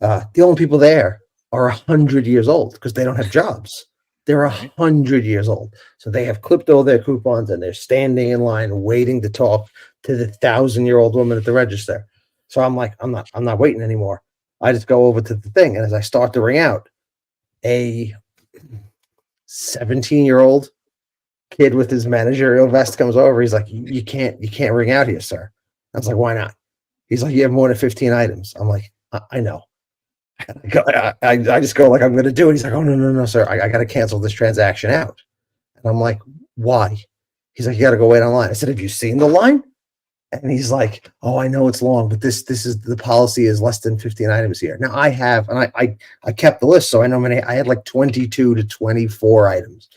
The only people there are 100 years old because they don't have jobs. They're 100 years old, so they have clipped all their coupons and they're standing in line waiting to talk to the 1,000-year-old woman at the register. So I'm like, I'm not waiting anymore. I just go over to the thing, and as I start to ring out, a 17-year-old kid with his managerial vest comes over. He's like, you can't ring out here, sir. I was like, why not? He's like, you have more than 15 items. I'm like, I know. I just go like I'm going to do it. He's like, oh, no, sir. I got to cancel this transaction out. And I'm like, why? He's like, you got to go wait online. I said, have you seen the line? And he's like, oh, I know it's long, but this is the policy is less than 15 items here. Now I have, and I kept the list. So I know I had like 22 to 24 items.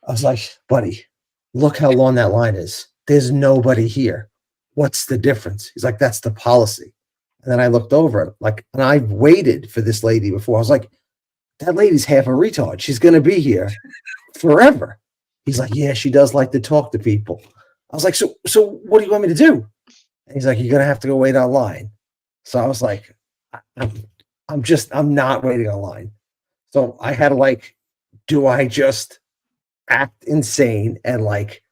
I was like, buddy, look how long that line is. There's nobody here. What's the difference? He's like, that's the policy. And then I looked over it, like, and I've waited for this lady before. I was like, that lady's half a retard. She's going to be here forever. He's like, yeah, she does like to talk to people. I was like, so what do you want me to do? And he's like, you're going to have to go wait online. So I was like, I'm not waiting online. So I had to like, do I just act insane and like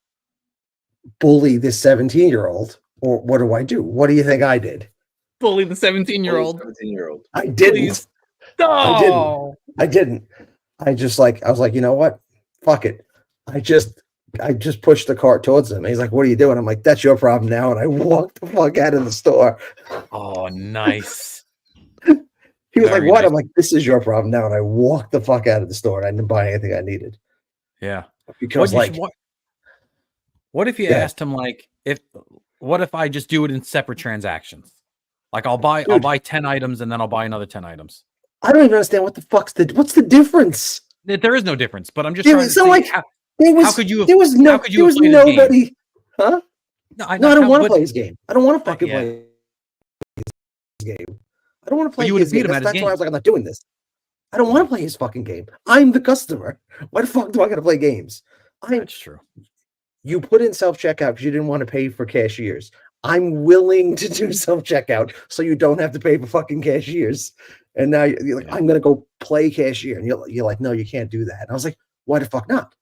bully this 17-year-old, or what do I do? What do you think I did? Bully the 17-year-old. I didn't. Please. No. I didn't. I was like, you know what? Fuck it. I just pushed the cart towards him. He's like, what are you doing? I'm like, that's your problem now. And I walked the fuck out of the store. Oh, nice. He was like, what? Nice. I'm like, this is your problem now. And I walked the fuck out of the store. I didn't buy anything I needed. Yeah. Because what if you asked him like, what if I just do it in separate transactions? Like I'll buy 10 items and then I'll buy another 10 items. I don't even understand what's the difference? There is no difference, but I'm just trying to see like, how could you have nobody, huh? No, I don't want to play his game. I don't want to fucking play his game. I don't want to play his game. That's why I was like, I'm not doing this. I don't want to play his fucking game. I'm the customer. Why the fuck do I got to play games? That's true. You put in self-checkout because you didn't want to pay for cashiers. I'm willing to do self-checkout so you don't have to pay for fucking cashiers. And now you're like, I'm going to go play cashier. And you're like, no, you can't do that. And I was like, why the fuck not?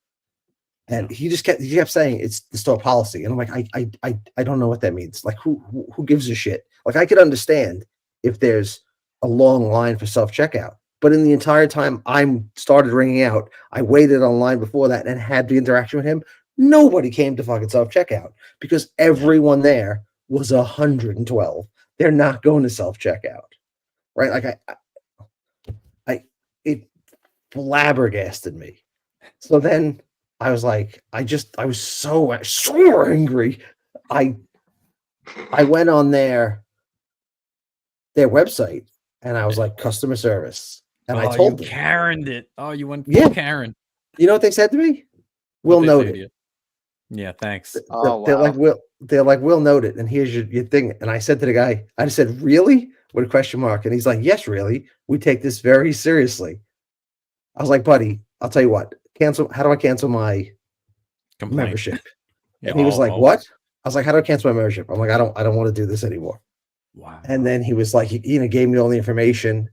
And he kept saying it's the store policy. And I'm like, I don't know what that means. Like, who gives a shit? Like, I could understand if there's a long line for self-checkout. But in the entire time I started ringing out, I waited online before that and had the interaction with him. Nobody came to fucking self-checkout because everyone there was 112. They're not going to self-checkout, right? Like it flabbergasted me. So then I was like, I was so angry. I went on their website and I was like, customer service. And I told them. Karen'd it. Oh, you went Karen. You know what they said to me? We'll note it. Yeah, thanks. They're like, we'll note it. And here's your thing. And I said to the guy, I just said, really? With a question mark. And he's like, yes, really. We take this very seriously. I was like, buddy, I'll tell you what. How do I cancel my membership? And he was like, what? I was like, how do I cancel my membership? I'm like, I don't want to do this anymore. Wow. And then he was like, he gave me all the information.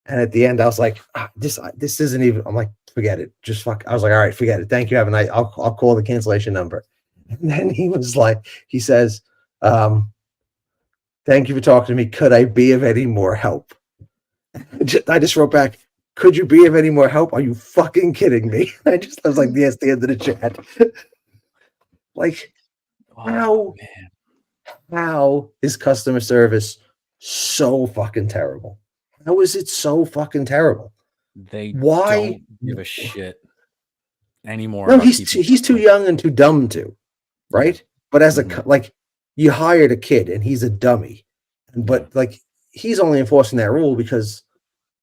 And at the end, I was like, this isn't even, I'm like, forget it. Just fuck. I was like, all right, forget it. Thank you. Have a night. I'll call the cancellation number. And then he says, thank you for talking to me. Could I be of any more help? I just wrote back, could you be of any more help? Are you fucking kidding me? I was like, yes, the end of the chat. Like, how is customer service so fucking terrible? How is it so fucking terrible? Why don't give a shit anymore? No, he's too young and too dumb to, right? But as like, you hired a kid and he's a dummy, but like he's only enforcing that rule because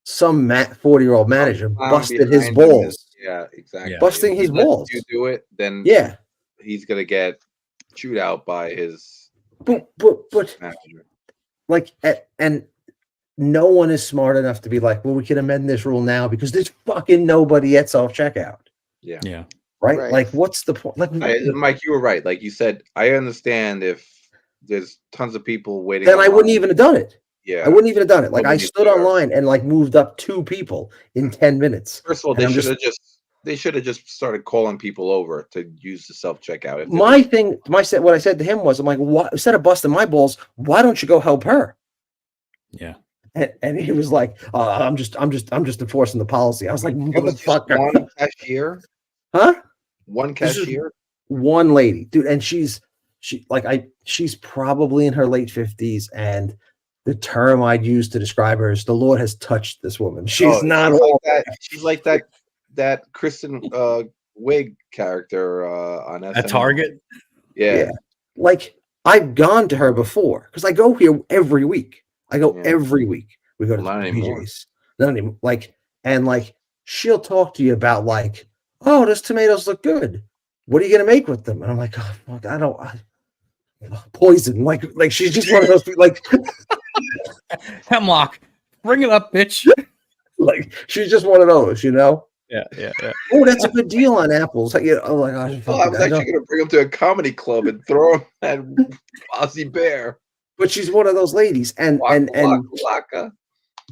some 40-year-old manager busted his balls. Yeah, exactly. Busting his balls. If you do it, then he's gonna get chewed out by his manager. Like, and no one is smart enough to be like, well, we can amend this rule now because there's fucking nobody at self-checkout. Yeah. Right? Like, what's the point? Like, Mike, you were right. Like you said, I understand if there's tons of people waiting. Then I wouldn't even have done it. Yeah. I wouldn't even have done it. Like, I stood online and like moved up 2 people in 10 minutes. First of all, they should have just started calling people over to use the self-checkout. What I said to him was, I'm like, what, instead of busting my balls, why don't you go help her? Yeah. And he was like, I'm just enforcing the policy. I was like, motherfucker. One cashier? Huh? One cashier? One lady, dude. And she's probably in her late 50s. And the term I'd use to describe her is the Lord has touched this woman. She's not like that. She's like that Kristen Wiig character on SNL. At Target? Yeah. Like, I've gone to her before because I go here every week. Every week. We go to PJs. Not anymore. Like, she'll talk to you about like, oh, those tomatoes look good. What are you gonna make with them? And I'm like, oh, fuck, poison. Like she's just one of those like Hemlock. Bring it up, bitch. Like she's just one of those, you know? Yeah. Oh, that's a good deal on apples. Like, oh my gosh. I was actually gonna bring him to a comedy club and throw him at Ozzy Bear. But she's one of those ladies, and Waka.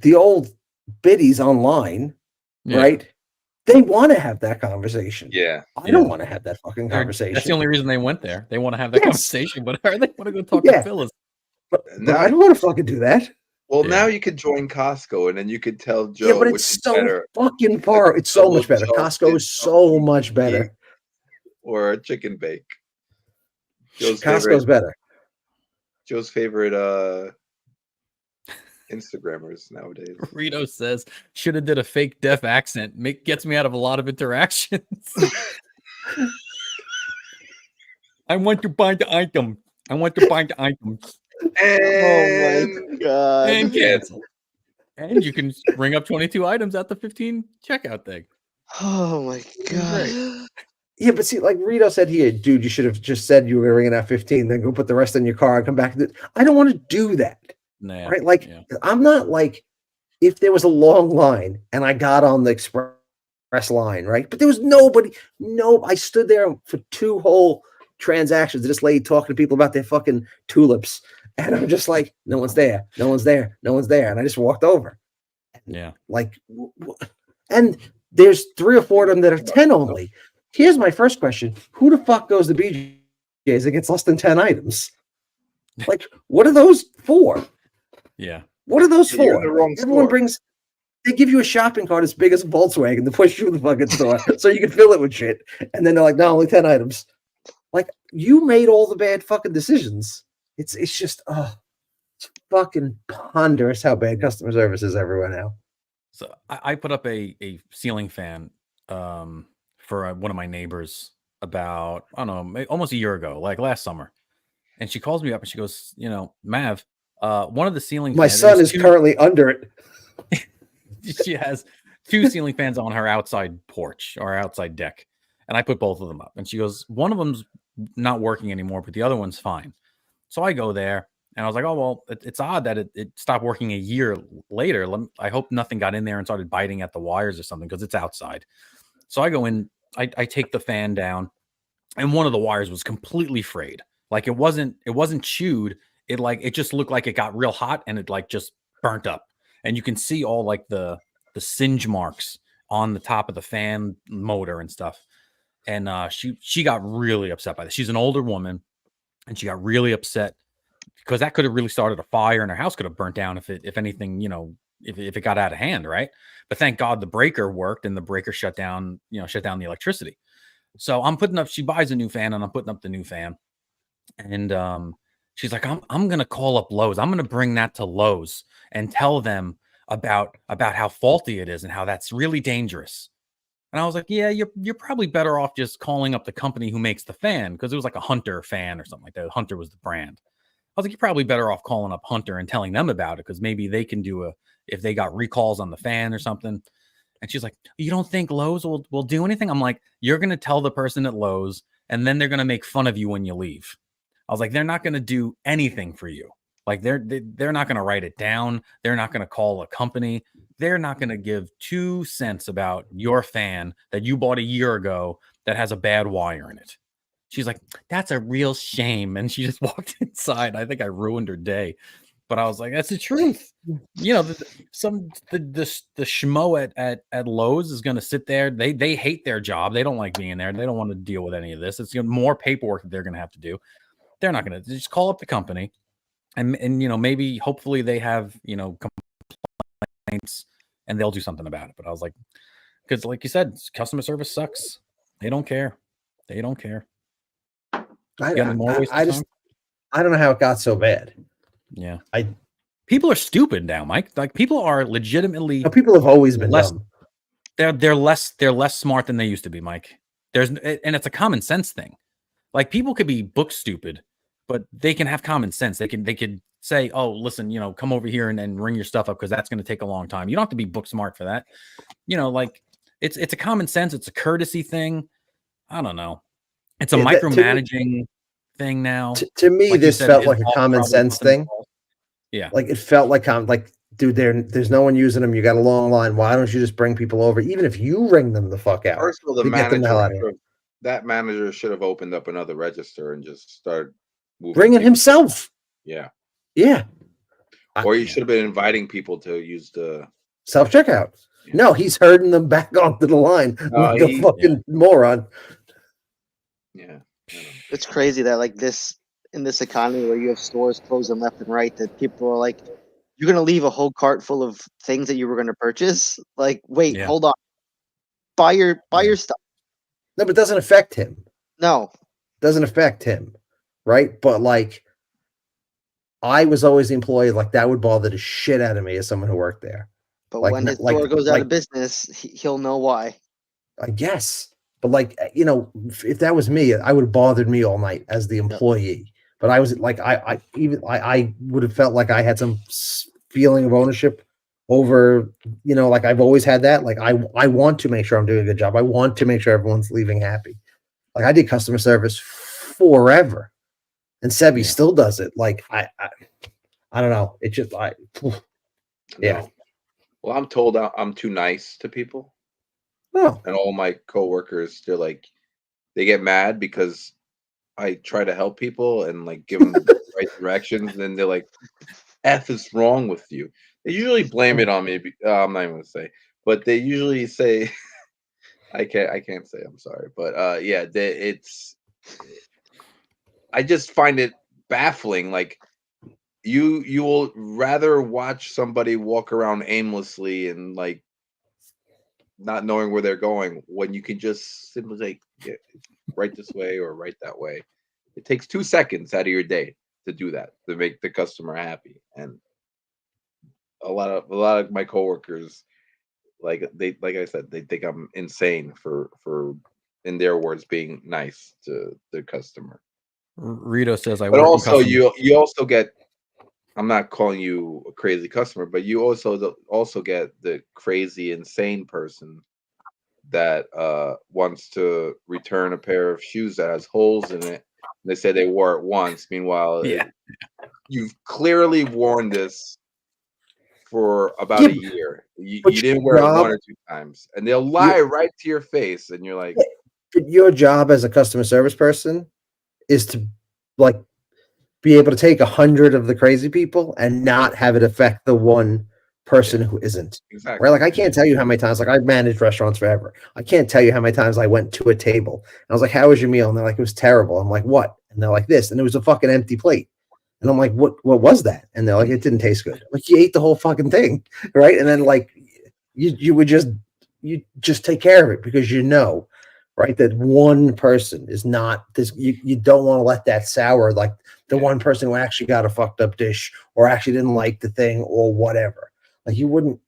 The old biddies online, right? They want to have that conversation. Yeah, I don't want to have that fucking conversation. That's the only reason they went there. They want to have that conversation, but they want to go talk to Phyllis. But I don't want to fucking do that. Well, now you could join Costco, and then you could tell Joe. Yeah, but it's so fucking far. It's so much better. Costco is so much better. Or a chicken bake. Costco's better. Joe's favorite Instagrammers nowadays. Rito says, should have did a fake deaf accent. Gets me out of a lot of interactions. I want to buy the item. And, oh my God. And cancel. And you can bring up 22 items at the 15 checkout thing. Oh my God. Yeah, but see, like Rito said here, dude, you should have just said you were going to ring it at 15, then go put the rest in your car and come back. I don't want to do that. Nah, right? Like, I'm not like, if there was a long line and I got on the express line, right? But there was nobody. No, I stood there for 2 whole transactions. This lady talking to people about their fucking tulips, and I'm just like, no one's there, no one's there, no one's there, and I just walked over. Yeah. Like, and there's 3 or 4 of them that are 10 only. Here's my first question: who the fuck goes to BJ's that gets less than 10 items? Like, what are those for? Yeah. What are those You're in for? the wrong Everyone store. brings. They give you a shopping cart as big as a Volkswagen to push through the fucking store so you can fill it with shit. And then they're like, no, only 10 items. Like, you made all the bad fucking decisions. It's just, it's fucking ponderous how bad customer service is everywhere now. So I put up a ceiling fan for one of my neighbors about, I don't know, almost a year ago, like last summer. And she calls me up and she goes, Mav, one of the ceiling My fans, son is currently under it. she has 2 ceiling fans on her outside porch or outside deck. And I put both of them up. And she goes, one of them's not working anymore, but the other one's fine. So I go there and I was like, oh, well, it's odd that it stopped working a year later. I hope nothing got in there and started biting at the wires or something because it's outside. So I go in, I take the fan down, and one of the wires was completely frayed. Like it wasn't chewed. It just looked like it got real hot and it like just burnt up. And you can see all like the singe marks on the top of the fan motor and stuff. And she got really upset by this. She's an older woman, and she got really upset because that could have really started a fire, and her house could have burnt down if anything, if it got out of hand, right? But thank God the breaker worked and the breaker shut down the electricity. So I'm putting up. She buys a new fan, and I'm putting up the new fan. And she's like, I'm gonna call up Lowe's. I'm gonna bring that to Lowe's and tell them about how faulty it is and how that's really dangerous. And I was like, yeah, you're probably better off just calling up the company who makes the fan, because it was like a Hunter fan or something like that. Hunter was the brand. I was like, you're probably better off calling up Hunter and telling them about it, because maybe they can do if they got recalls on the fan or something. And she's like, you don't think Lowe's will do anything? I'm like, you're going to tell the person at Lowe's, and then they're going to make fun of you when you leave. I was like, they're not going to do anything for you. Like they're not going to write it down. They're not going to call a company. They're not going to give 2 cents about your fan that you bought a year ago that has a bad wire in it. She's like, that's a real shame. And she just walked inside. I think I ruined her day. But I was like, that's the truth. The schmo at Lowe's is going to sit there. They hate their job. They don't like being there. They don't want to deal with any of this. It's more paperwork that they're going to have to do. They're not going to just call up the company. And maybe hopefully they have, complaints and they'll do something about it. But I was like, because like you said, customer service sucks. They don't care. They don't care. I don't know how it got so bad. Yeah. People are stupid now, Mike. Like people are legitimately. No, people have always been dumb. They're less smart than they used to be, Mike. And it's a common sense thing. Like people could be book stupid, but they can have common sense. They could say, oh, listen, come over here and ring your stuff up because that's going to take a long time. You don't have to be book smart for that. Like it's a common sense. It's a courtesy thing. I don't know. It's a micromanaging thing now. To me, like this felt like a common sense thing. Yeah. Like it felt like, dude, there's no one using them. You got a long line. Why don't you just bring people over? Even if you ring them the fuck out. First of all, that manager should have opened up another register and just started bringing himself. Yeah. Yeah. Or you should have been inviting people to use the self-checkout. Yeah. No, he's herding them back onto the line like a fucking moron. Yeah. It's crazy that like this in this economy where you have stores closing left and right, that people are like, you're gonna leave a whole cart full of things that you were gonna purchase. Like, wait, hold on. Buy your stuff. No, but it doesn't affect him. No. Doesn't affect him. Right? But like I was always the employee, like that would bother the shit out of me as someone who worked there. But like, when his store goes out of business, he'll know why. I guess. But like, if that was me, I would have bothered me all night as the employee. Yep. But I was like, I would have felt like I had some feeling of ownership over, like I've always had that. Like I want to make sure I'm doing a good job. I want to make sure everyone's leaving happy. Like I did customer service forever, and Sebi still does it. Like I don't know. It just yeah. Well, I'm told I'm too nice to people. Oh. And all my coworkers, they're like, they get mad because I try to help people and like give them the right directions. And then they're like, "F is wrong with you." They usually blame it on me. I'm not even gonna say, but they usually say, I can't say. I'm sorry, but yeah, it's. I just find it baffling. Like you will rather watch somebody walk around aimlessly and like not knowing where they're going when you can just simply say, yeah, right this way or right that way. It takes 2 seconds out of your day to do that, to make the customer happy. And a lot of my coworkers, like I said, they think I'm insane for in their words being nice to the customer. Rito says, "I But work in also customer." you also get, I'm not calling you a crazy customer, but you also get the crazy insane person that wants to return a pair of shoes that has holes in it. They say they wore it once. Meanwhile, Yeah. you've clearly worn this for about Yeah, a year. but You didn't your wear it job, 1 or 2 times, and they'll your, lie right to your face, and you're like, your job as a customer service person is to like be able to take 100 of the crazy people and not have it affect the one person yeah, who isn't. Right? exactly. Like I can't tell you how many times, like I've managed restaurants forever. I can't tell you how many times I went to a table and I was like, "How was your meal?" And they're like, "It was terrible." I'm like, "What?" And they're like, "This," and it was a fucking empty plate. And I'm like, "What was that?" And they're like, "It didn't taste good." Like you ate the whole fucking thing, right? And then like you just take care of it because you know, right, that one person is not this. You don't want to let that sour like the Yeah, one person who actually got a fucked up dish or actually didn't like the thing or whatever. Like you wouldn't.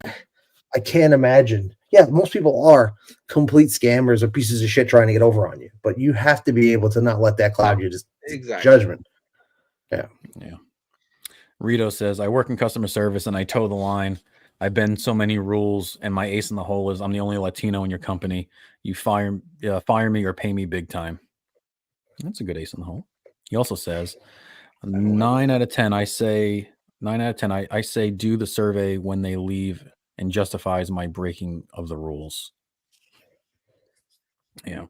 I can't imagine. Yeah, most people are complete scammers or pieces of shit trying to get over on you, but you have to be able to not let that cloud your exactly. judgment. Yeah. Yeah. Rito says, "I work in customer service and I toe the line. I've been so many rules, and my ace in the hole is I'm the only Latino in your company. You fire me or pay me big time." That's a good ace in the hole. He also says, I don't like nine out of 10, I say 9 out of 10, I say do the survey when they leave and justifies my breaking of the rules. Yeah.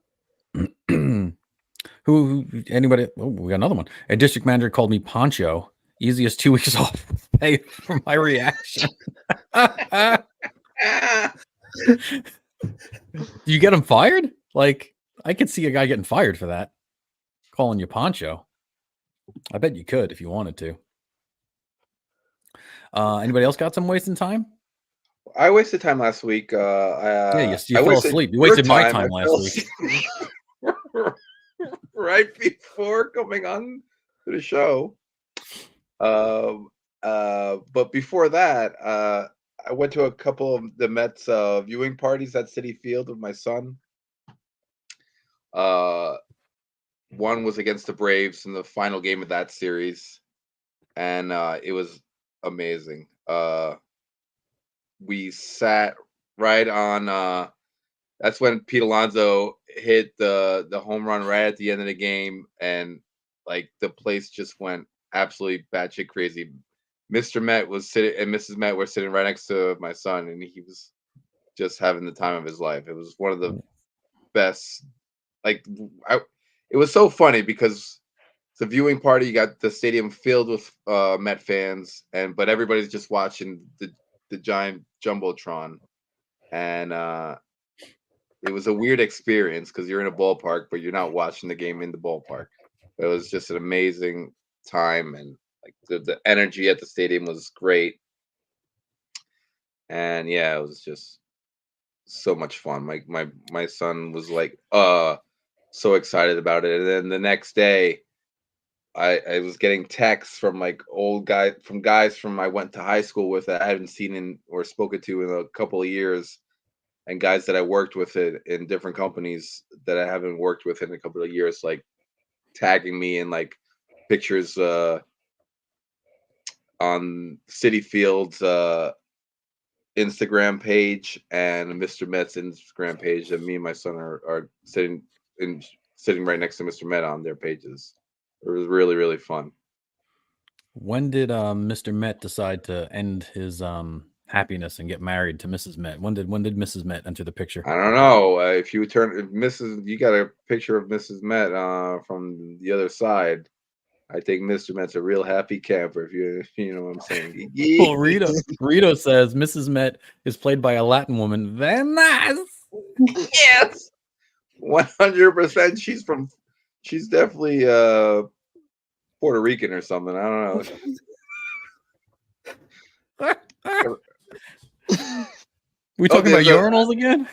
Anybody? Oh, we got another one. A district manager called me Poncho. Easiest 2 weeks off pay for my reaction. Do you get him fired? Like, I could see a guy getting fired for that. Calling you Poncho. I bet you could if you wanted to. Anybody else got some wasting time? I wasted time last week. Yeah, you I fell wasted asleep. You your wasted my time. time I last fell week. asleep right before coming on to the show. But before that, I went to a couple of the Mets viewing parties at Citi Field with my son. Uh, one was against the Braves in the final game of that series, and it was amazing. We sat right on. That's when Pete Alonso hit the home run right at the end of the game, and like the place just went absolutely batshit crazy. Mr. Met was sitting and Mrs. Met were sitting right next to my son, and he was just having the time of his life. It was one of the best. Like, it was so funny because it's a viewing party. You got the stadium filled with Met fans, but everybody's just watching the giant jumbotron, and it was a weird experience because you're in a ballpark, but you're not watching the game in the ballpark. It was just an amazing time, and like the energy at the stadium was great. And yeah, it was just so much fun. My son was like so excited about it. And then the next day I was getting texts from like guys from I went to high school with that I haven't seen in or spoken to in a couple of years, and guys that I worked with in different companies that I haven't worked with in a couple of years, like tagging me in like pictures on City Fields Instagram page and Mr. Met's Instagram page, and me and my son are sitting right next to Mr. Met on their pages. It was really, really fun. When did Mr. Met decide to end his happiness and get married to Mrs. Met? When did Mrs. Met enter the picture? I don't know. If you you got a picture of Mrs. Met from the other side. I think Mr. Met's a real happy camper. If you know what I'm saying. Well, Rito says Mrs. Met is played by a Latin woman. Very nice. Yes, 100%. She's definitely Puerto Rican or something. I don't know. We talking about urinals again?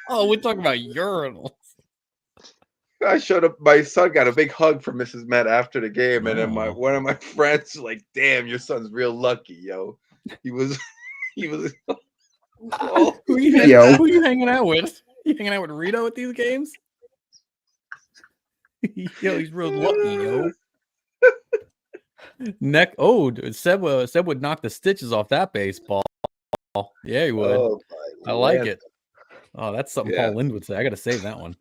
Oh, we're talking about urinals. I showed up. My son got a big hug from Mrs. Met after the game, and then one of my friends like, "Damn, your son's real lucky, yo." He was. Oh, who you hanging out with? You hanging out with Rito at these games? Yo, he's real lucky, yo. Seb would knock the stitches off that baseball. Yeah, he would. Oh, I like it. Oh, that's something Paul Lind would say. I got to save that one.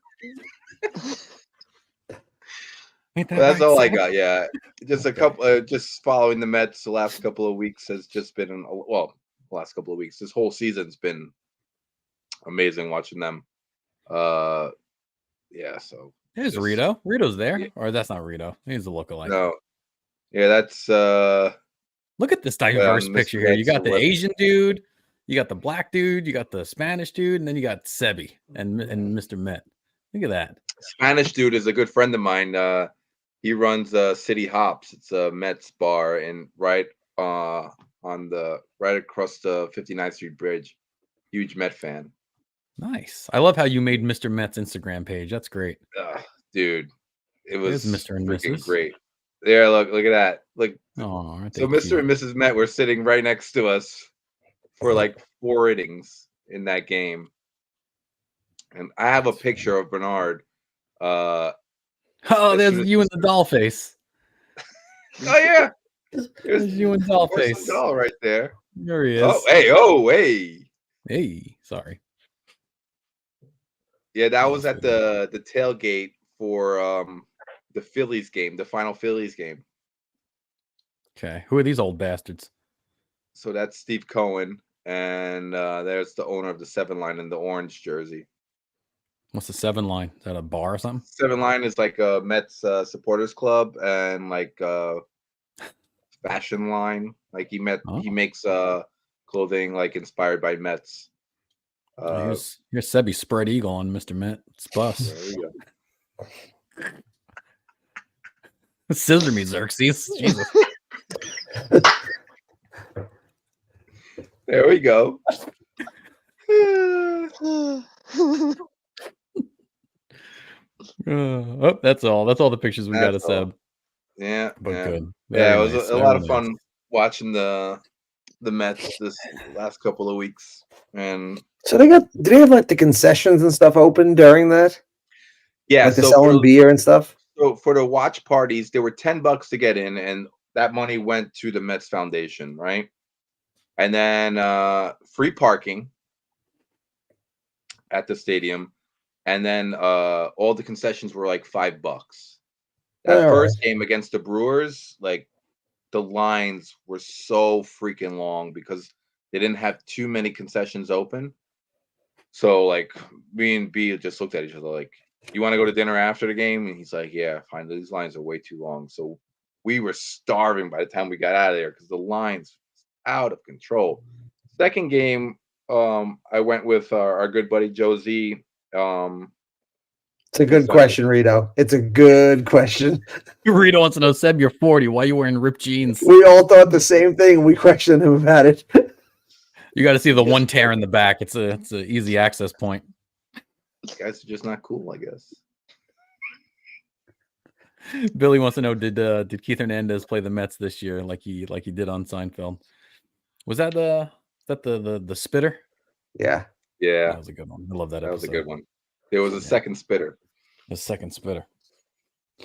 That's all I got. Yeah, just a couple. Just following the Mets the last couple of weeks has just been the last couple of weeks. This whole season's been amazing watching them. Yeah. So there's Rito. Rito's there, or that's not Rito. He's a lookalike. No. Yeah, that's. Look at this diverse picture here. You got the Asian dude, you got the black dude, you got the Spanish dude, and then you got Sebi and Mr. Met. Look at that. Spanish dude is a good friend of mine. He runs City Hops. It's a Mets bar right across the 59th Street Bridge. Huge Met fan. Nice. I love how you made Mr. Met's Instagram page. That's great. Dude, it was Mr. and Mrs. great. There, look at that. Look. Oh, so Mr. and Mrs. Met were sitting right next to us for like 4 innings in that game. And I have a picture of Bernard. There's you and the doll face. Oh yeah, there's you and doll face. Doll right there. There he is. Hey. Sorry. Yeah, that was at the tailgate for the Phillies game, the final Phillies game. Okay, who are these old bastards? So that's Steve Cohen, and there's the owner of the 7 Line in the orange jersey. What's the 7 Line? Is that a bar or something? 7 Line is like a Mets supporters club and like fashion line. Like he makes clothing like inspired by Mets. Here's Sebi spread eagle on Mr. Met. It's bus. There we go. Scissor me, Xerxes. Jesus. There we go. That's all. That's all the pictures we got of Seb. Yeah, but good. It was a lot of fun watching the Mets this last couple of weeks. And so did they have like the concessions and stuff open during that? Yeah, like selling beer and stuff. So for the watch parties, they were $10 to get in, and that money went to the Mets Foundation, right? And then free parking at the stadium. And then all the concessions were like $5. That first game against the Brewers, like the lines were so freaking long because they didn't have too many concessions open. So like me and B just looked at each other like, "You want to go to dinner after the game?" And he's like, "Yeah, fine. These lines are way too long." So we were starving by the time we got out of there because the lines were out of control. Second game, I went with our good buddy Joe Z. It's a good question, Rito. It's a good question. Rito wants to know, Seb, you're 40. Why are you wearing ripped jeans? We all thought the same thing. We questioned him about it. You got to see the one tear in the back. It's an easy access point. You guys are just not cool, I guess. Billy wants to know, did Keith Hernandez play the Mets this year like he did on Seinfeld? Was that the spitter? Yeah. Yeah. That was a good one. I love that episode. That was a good one. There was a second spitter. The second spitter.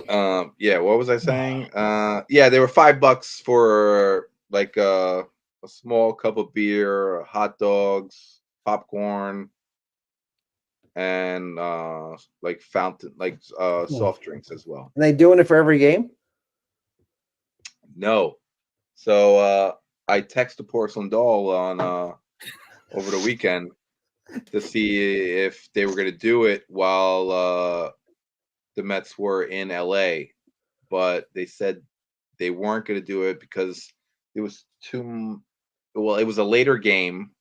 Yeah, what was I saying? Yeah, they were $5 for like a small cup of beer, hot dogs, popcorn, and like fountain, like soft drinks as well. Are they doing it for every game? No. So I texted Porcelain Doll on over the weekend to see if they were going to do it while the Mets were in LA, but they said they weren't going to do it because it was too. Well, it was a later game.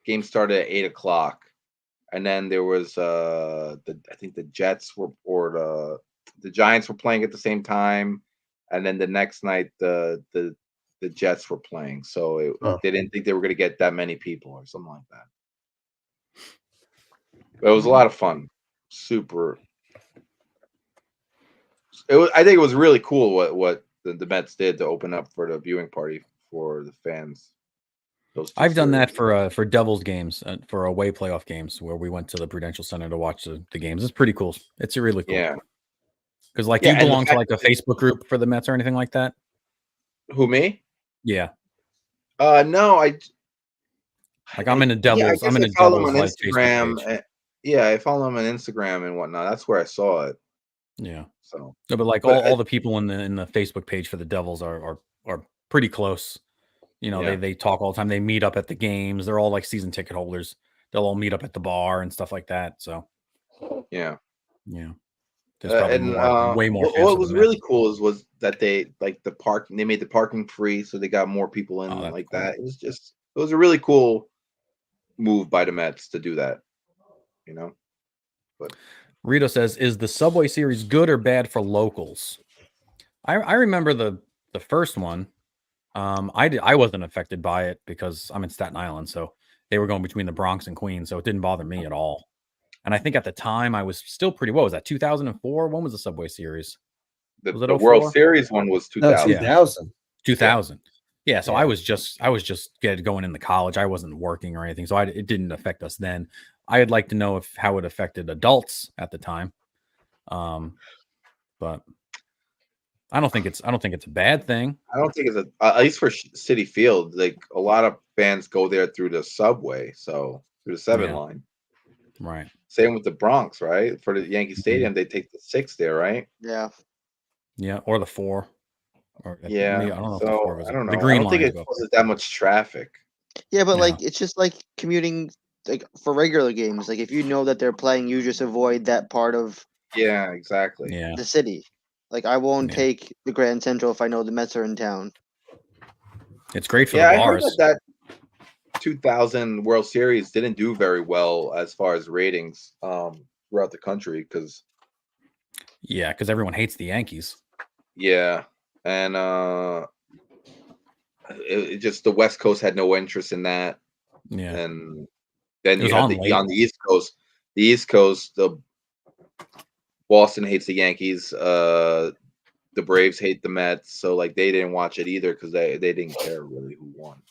Game started at 8 o'clock, and then there was I think the Jets were or the Giants were playing at the same time, and then the next night the Jets were playing, so they didn't think they were going to get that many people or something like that. But it was a lot of fun. Super. I think it was really cool what the Mets did to open up for the viewing party for the fans. I've done that for Devils games, for away playoff games where we went to the Prudential Center to watch the games. It's pretty cool. It's really cool. Yeah. Because like you belong to like a Facebook group for the Mets or anything like that? Who, me? Yeah. No, I'm in a Devils. I'm in a Devils on Instagram. Yeah, I follow them on Instagram and whatnot. That's where I saw it. Yeah. So no, but like all the people in the Facebook page for the Devils are pretty close. You know, they talk all the time. They meet up at the games. They're all like season ticket holders. They'll all meet up at the bar and stuff like that. So yeah. There's probably way more. What was really cool was that they like the parking. They made the parking free, so they got more people in like cool. That. It was a really cool move by the Mets to do that. You know, but Rito says, "Is the Subway Series good or bad for locals?" I remember the first one. I wasn't affected by it because I'm in Staten Island, so they were going between the Bronx and Queens, so it didn't bother me at all. And I think at the time I was still pretty. What was that? 2004? When was the Subway Series? Was it the World Series one was 2000. No, 2000. 2000. Yeah. So I was just going into college. I wasn't working or anything, so it didn't affect us then. I'd like to know how it affected adults at the time. But I don't think it's a bad thing. I don't think it's at least for Citi Field. Like a lot of fans go there through the subway, so through the 7 line. Right. Same with the Bronx, right? For the Yankee Stadium, they take the 6 there, right? Yeah. Yeah, or the 4. Or yeah. I don't know. So, if the 4 was I don't know. The green I don't think it goes. causes that much traffic. Yeah, but like it's just like commuting like for regular games. Like if you know that they're playing, you just avoid that part of exactly. the city. Like I won't take the Grand Central if I know the Mets are in town. It's great for the bars. I heard that 2000 World Series didn't do very well as far as ratings throughout the country because everyone hates the Yankees. Yeah, and it just the West Coast had no interest in that. Yeah, and then you have on the East Coast. The East Coast, the Boston hates the Yankees. The Braves hate the Mets, so like they didn't watch it either because they didn't care really who won.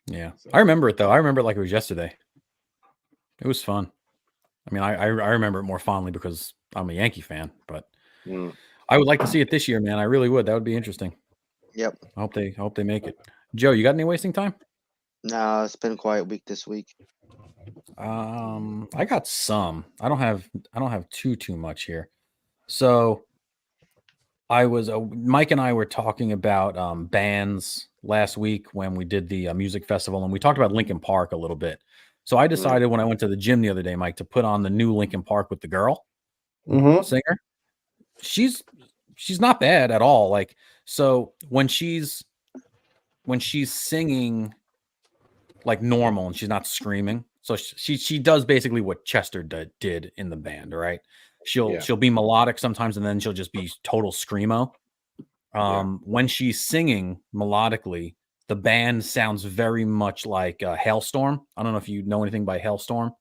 Yeah, so. I remember it though. I remember it like it was yesterday. It was fun. I mean, I remember it more fondly because I'm a Yankee fan, but I would like to see it this year, man. I really would. That would be interesting. Yep. I hope they make it. Joe, you got any wasting time? No, it's been a quiet week this week. I got some. I don't have too much here. So I was Mike and I were talking about bands last week when we did the music festival, and we talked about Linkin Park a little bit. So I decided when I went to the gym the other day, Mike, to put on the new Linkin Park with the girl singer. She's not bad at all. Like, so when she's singing like normal and she's not screaming, so she does basically what Chester did in the band, right? She'll be melodic sometimes, and then she'll just be total screamo. When she's singing melodically, the band sounds very much like Hailstorm. I don't know if you know anything by Hailstorm.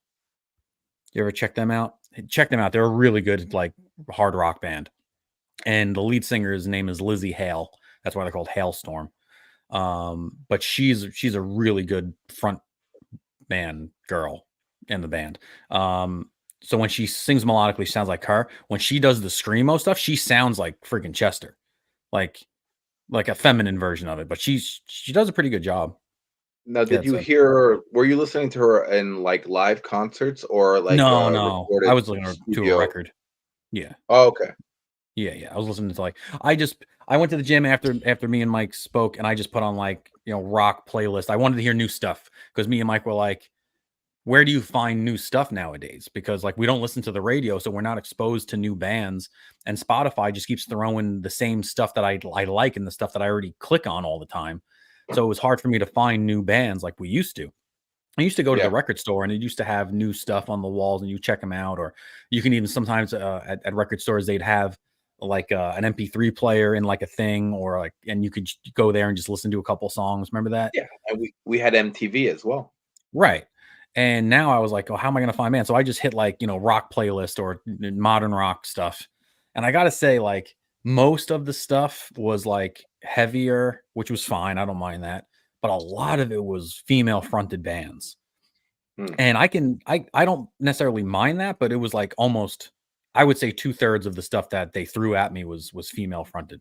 You ever check them out? Check them out. They're a really good like hard rock band. And the lead singer's name is Lizzie Hale. That's why they're called Hailstorm. But she's a really good front man girl in the band. So when she sings melodically, she sounds like her. When she does the screamo stuff, she sounds like freaking Chester, like a feminine version of it. But she does a pretty good job. Now, did you hear her? Were you listening to her in like live concerts or like no? I was listening to a record. Yeah. Oh, okay. Yeah. I was listening to I went to the gym after me and Mike spoke, and I just put on like, rock playlist. I wanted to hear new stuff because me and Mike were like, where do you find new stuff nowadays? Because like we don't listen to the radio, so we're not exposed to new bands, and Spotify just keeps throwing the same stuff that I like and the stuff that I already click on all the time. So it was hard for me to find new bands like we used to. I used to go to the record store, and it used to have new stuff on the walls, and you check them out, or you can even sometimes at record stores they'd have like an MP3 player in like a thing, or like, and you could go there and just listen to a couple songs. Remember that? Yeah, and we had MTV as well. Right. And now I was like, oh, how am I going to find bands? So I just hit like, rock playlist or modern rock stuff. And I got to say, like, most of the stuff was like heavier, which was fine. I don't mind that. But a lot of it was female fronted bands. And I don't necessarily mind that, but it was like almost, I would say 2/3 of the stuff that they threw at me was female fronted.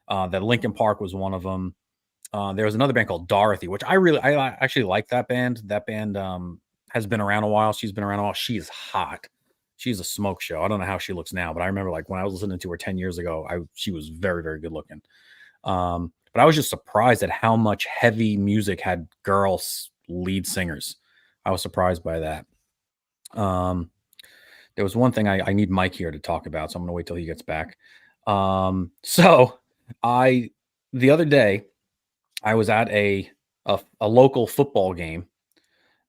That Linkin Park was one of them. There was another band called Dorothy, which I actually like that band. That band has been around a while. She's been around a while. She is hot. She's a smoke show. I don't know how she looks now, but I remember like when I was listening to her 10 years ago, she was very, very good looking. But I was just surprised at how much heavy music had girls lead singers. I was surprised by that. There was one thing I need Mike here to talk about, so I'm going to wait till he gets back. So the other day, I was at a local football game,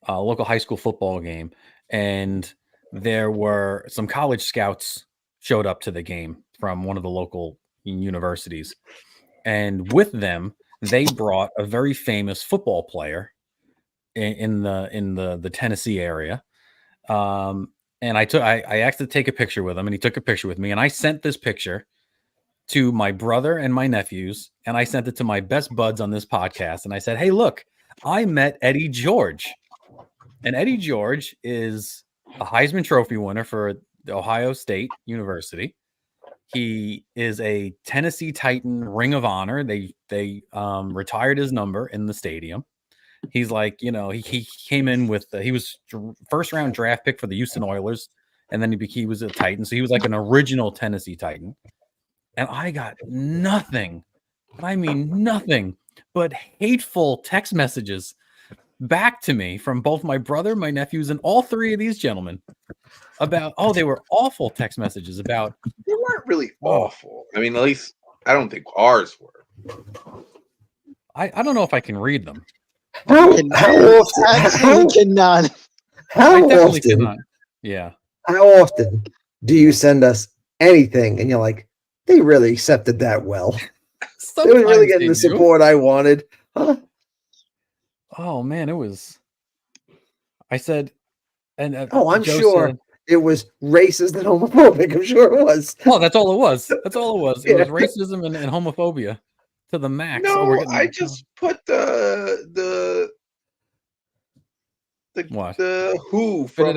a local high school football game, and there were some college scouts showed up to the game from one of the local universities. And with them, they brought a very famous football player in the Tennessee area. And I asked to take a picture with him, and he took a picture with me, and I sent this picture to my brother and my nephews, and I sent it to my best buds on this podcast. And I said, hey, look, I met Eddie George. And Eddie George is a Heisman Trophy winner for Ohio State University. He is a Tennessee Titan Ring of Honor. They retired his number in the stadium. He's like, he came in with, he was first round draft pick for the Houston Oilers. And then he was a Titan. So he was like an original Tennessee Titan. And I got nothing, but I mean nothing but hateful text messages back to me from both my brother, my nephews, and all three of these gentlemen about, they were awful text messages about. They weren't really awful. I mean, at least I don't think ours were. I don't know if I can read them. How often? Yeah. How often do you send us anything and you're like, they really accepted that well? They were really getting the support I wanted. Huh? Oh man, it was. I said, and I'm sure it was racist and homophobic. I'm sure it was. Oh, that's all it was. That's all it was. It was racism and homophobia to the max. No, I just put the what? The Who from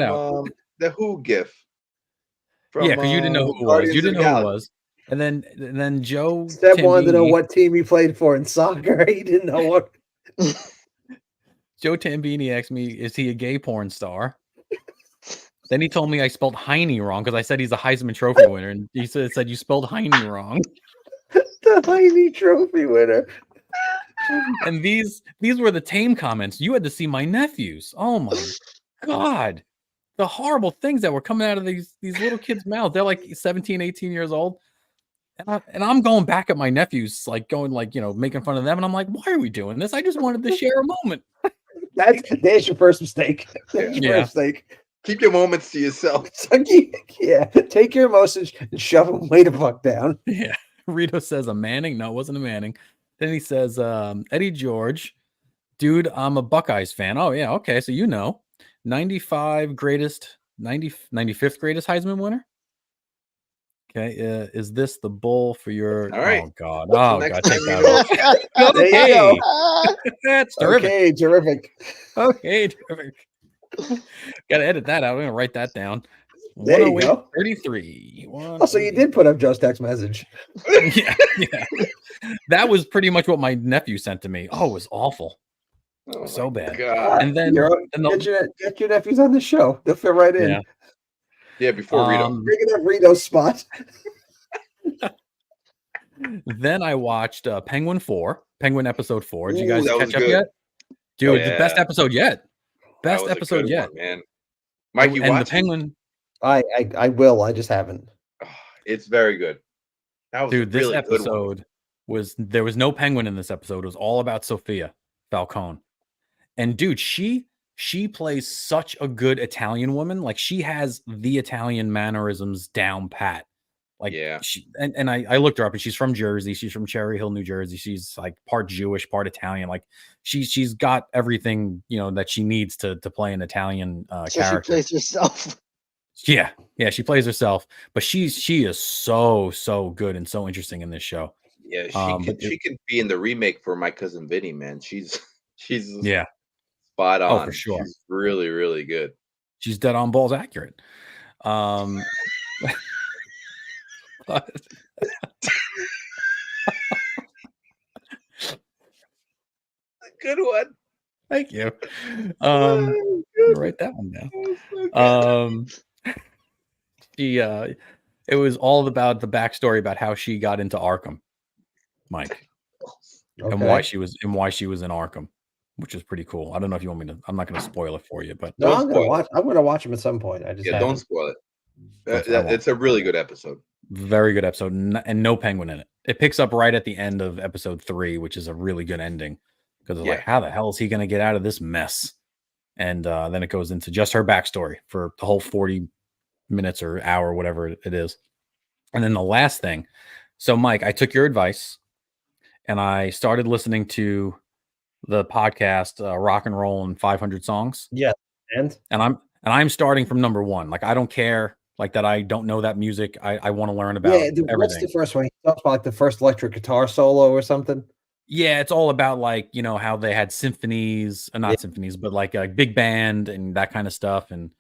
the Who gif. From, because you didn't know who it was. You didn't know who it was. And then Joe Seb wanted to know what team he played for in soccer. He didn't know what. Joe Tambini asked me, is he a gay porn star? Then he told me I spelled Heine wrong because I said he's a Heisman Trophy winner. And he said you spelled Heine wrong. The Heine Trophy winner. And these were the tame comments. You had to see my nephews. Oh my God. The horrible things that were coming out of these little kids' mouths. They're like 17, 18 years old. And I'm going back at my nephews, like going like, making fun of them. And I'm like, why are we doing this? I just wanted to share a moment. There's your first mistake. There's your first mistake. Keep your moments to yourself. Yeah. Take your emotions and shove them way the fuck down. Yeah. Rito says a Manning. No, it wasn't a Manning. Then he says, Eddie George, dude, I'm a Buckeyes fan. Oh yeah. Okay. So 95th greatest Heisman winner. Okay, is this the bull for your? All right. Oh God! Oh God! Take that off. Okay, that's terrific. Okay, terrific. Okay, terrific. Got to edit that out. I'm gonna write that down. There you go. 33. Oh, so you did put up Joe's text message. Yeah. That was pretty much what my nephew sent to me. Oh, it was awful. Oh, so bad. God. And then get your nephews on the show. They'll fit right in. Yeah, before Rito. Bringing up Rito's spot. Then I watched Penguin episode 4. Did you Ooh, guys that was catch up good. yet? Dude, the best Yeah. episode yet. That Best was a episode good yet. one, man. Mike, you And the watch it? Penguin. I will. I just haven't. Oh, it's very good. That was a Dude, this really good one. episode there was no penguin in this episode. It was all about Sophia Falcone. And dude, she plays such a good Italian woman. Like she has the Italian mannerisms down pat. Like Yeah. and I looked her up and she's from Jersey. She's from Cherry Hill, New Jersey. She's like part Jewish, part Italian. Like she's got everything, you know, that she needs to play an Italian So character. she plays herself. Yeah, she plays herself, but she is so good and so interesting in this show. Yeah, she could be in the remake for My Cousin Vinny, man. She's yeah, spot on. Oh, for sure. She's really, really good. She's dead on balls accurate. Good one. Thank you. Write that one down. It was all about the backstory about how she got into Arkham, Mike, Okay. and why she was in Arkham, which is pretty cool. I don't know if you want me to. I'm not going to spoil it for you, but No, I'm gonna watch them at some point. I just don't spoil it. It's a really good episode. Very good episode, and no penguin in it. It picks up right at the end of episode 3, which is a really good ending because it's like, how the hell is he going to get out of this mess? And then it goes into just her backstory for the whole 40 minutes or hour, whatever it is. And then the last thing. So, Mike, I took your advice and I started listening to the podcast Rock and Roll and 500 Songs. Yeah, and I'm starting from number 1. Like I don't care. Like that, I don't know that music. I want to learn about everything. What's the first one? He talks about like the first electric guitar solo or something. Yeah, it's all about like, you know, how they had symphonies, not symphonies, but like a big band and that kind of stuff. And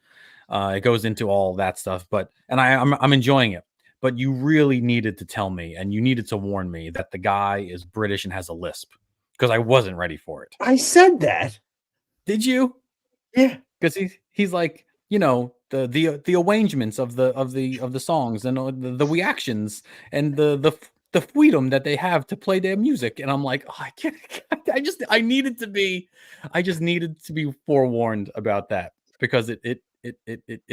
it goes into all that stuff. But I'm enjoying it. But you really needed to tell me, and you needed to warn me that the guy is British and has a lisp, because I wasn't ready for it. I said that. Did you? Yeah, because he's like, you know, the arrangements of the songs and the reactions and the freedom that they have to play their music, and I'm like, oh, I can't. I just needed to be forewarned about that, because it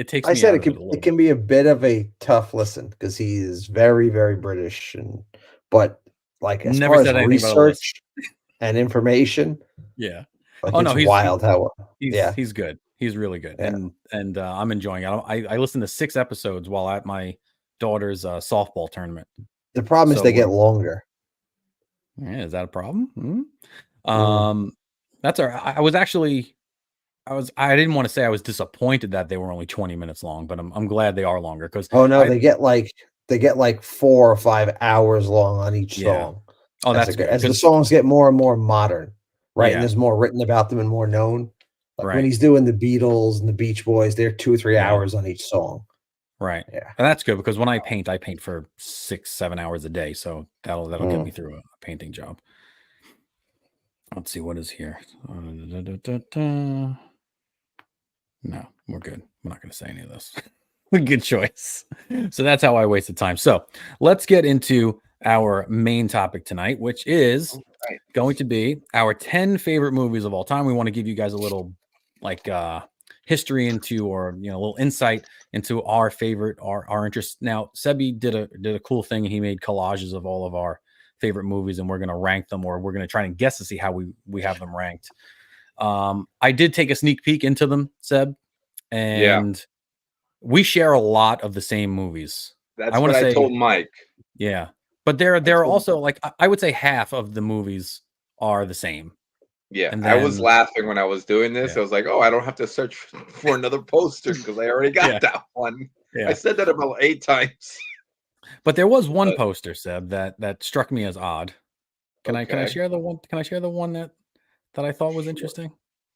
takes. I me said out it can be a bit of a tough listen because he is very, very British, but like as Never far said as anything about research and information, yeah. like Oh no, it's wild how he's good. He's really good, Yeah. and I'm enjoying it. I listened to 6 episodes while at my daughter's softball tournament. The problem is So they get longer. Yeah, is that a problem? That's all right. I didn't want to say I was disappointed that they were only 20 minutes long, but I'm glad they are longer, because they get like 4 or 5 hours long on each song. Oh, that's good. As the songs get more and more modern, right? Yeah. And there's more written about them and more known. Like Right. when he's doing the Beatles and the Beach Boys, they're 2 or 3 hours on each song. Right. Yeah. And that's good, because when I paint for 6-7 hours a day. So that'll get me through a painting job. Let's see what is here. No, we're good. We're not going to say any of this. Good choice. So that's how I wasted time. So let's get into our main topic tonight, which is going to be our 10 favorite movies of all time. We want to give you guys a little history into, or a little insight into our favorite, our interests. Now, Sebi did a cool thing. He made collages of all of our favorite movies, and we're going to rank them, or we're going to try and guess to see how we have them ranked. I did take a sneak peek into them, Seb, and we share a lot of the same movies. That's what I told Mike. Yeah, but there are also, like, I would say half of the movies are the same. Yeah, and I was laughing when I was doing this. I was like, oh, I don't have to search for another poster because I already got that one. I said that about 8 times. But there was one poster, Seb, that struck me as odd. Can I share the one? Can I share the one that I thought was interesting?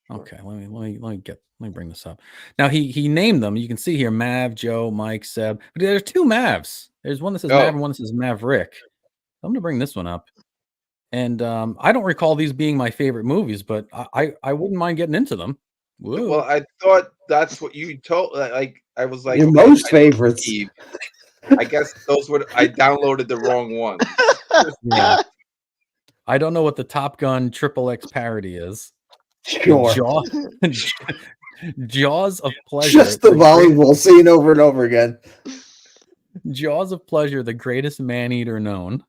Okay, let me bring this up. Now he named them. You can see here: Mav, Joe, Mike, Seb. But there's 2 Mavs. There's one that says Mav and one that says Maverick. I'm gonna bring this one up. And I don't recall these being my favorite movies, but I wouldn't mind getting into them. Woo. Well, I thought that's what you told. Like, I was like, your most favorites. I guess those were. I downloaded the wrong ones. Yeah. I don't know what the Top Gun XXX parody is. Sure. Jaws of Pleasure. Just the volleyball scene over and over again. Jaws of Pleasure, the greatest man-eater known.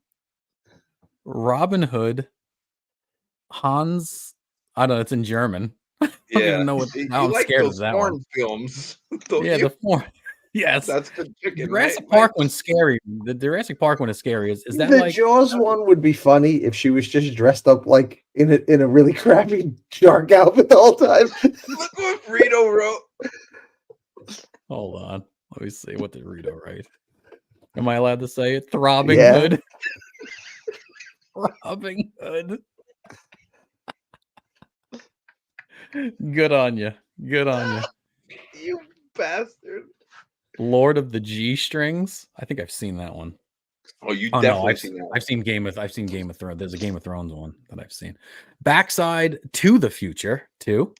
Robin Hood. Hans. I don't know. It's in German. I don't even know what. Now I'm like scared those of that foreign one. films. Don't Yeah, you? the foreign. Yes. That's the chicken. Jurassic Park one's scary. The Jurassic Park one is scary. Is that the like Jaws one would be funny if she was just dressed up like in a really crappy shark outfit the whole time. Look what Rito wrote. Hold on. Let me see. What did Rito write? Am I allowed to say it? Throbbing Yeah. Hood. Throbbing Hood. Good on you. Good on you. You bastard. Lord of the G Strings. I think I've seen that one. Oh, you Oh definitely no, seen that. I've seen Game of Thrones. There's a Game of Thrones one that I've seen. Backside to the Future too.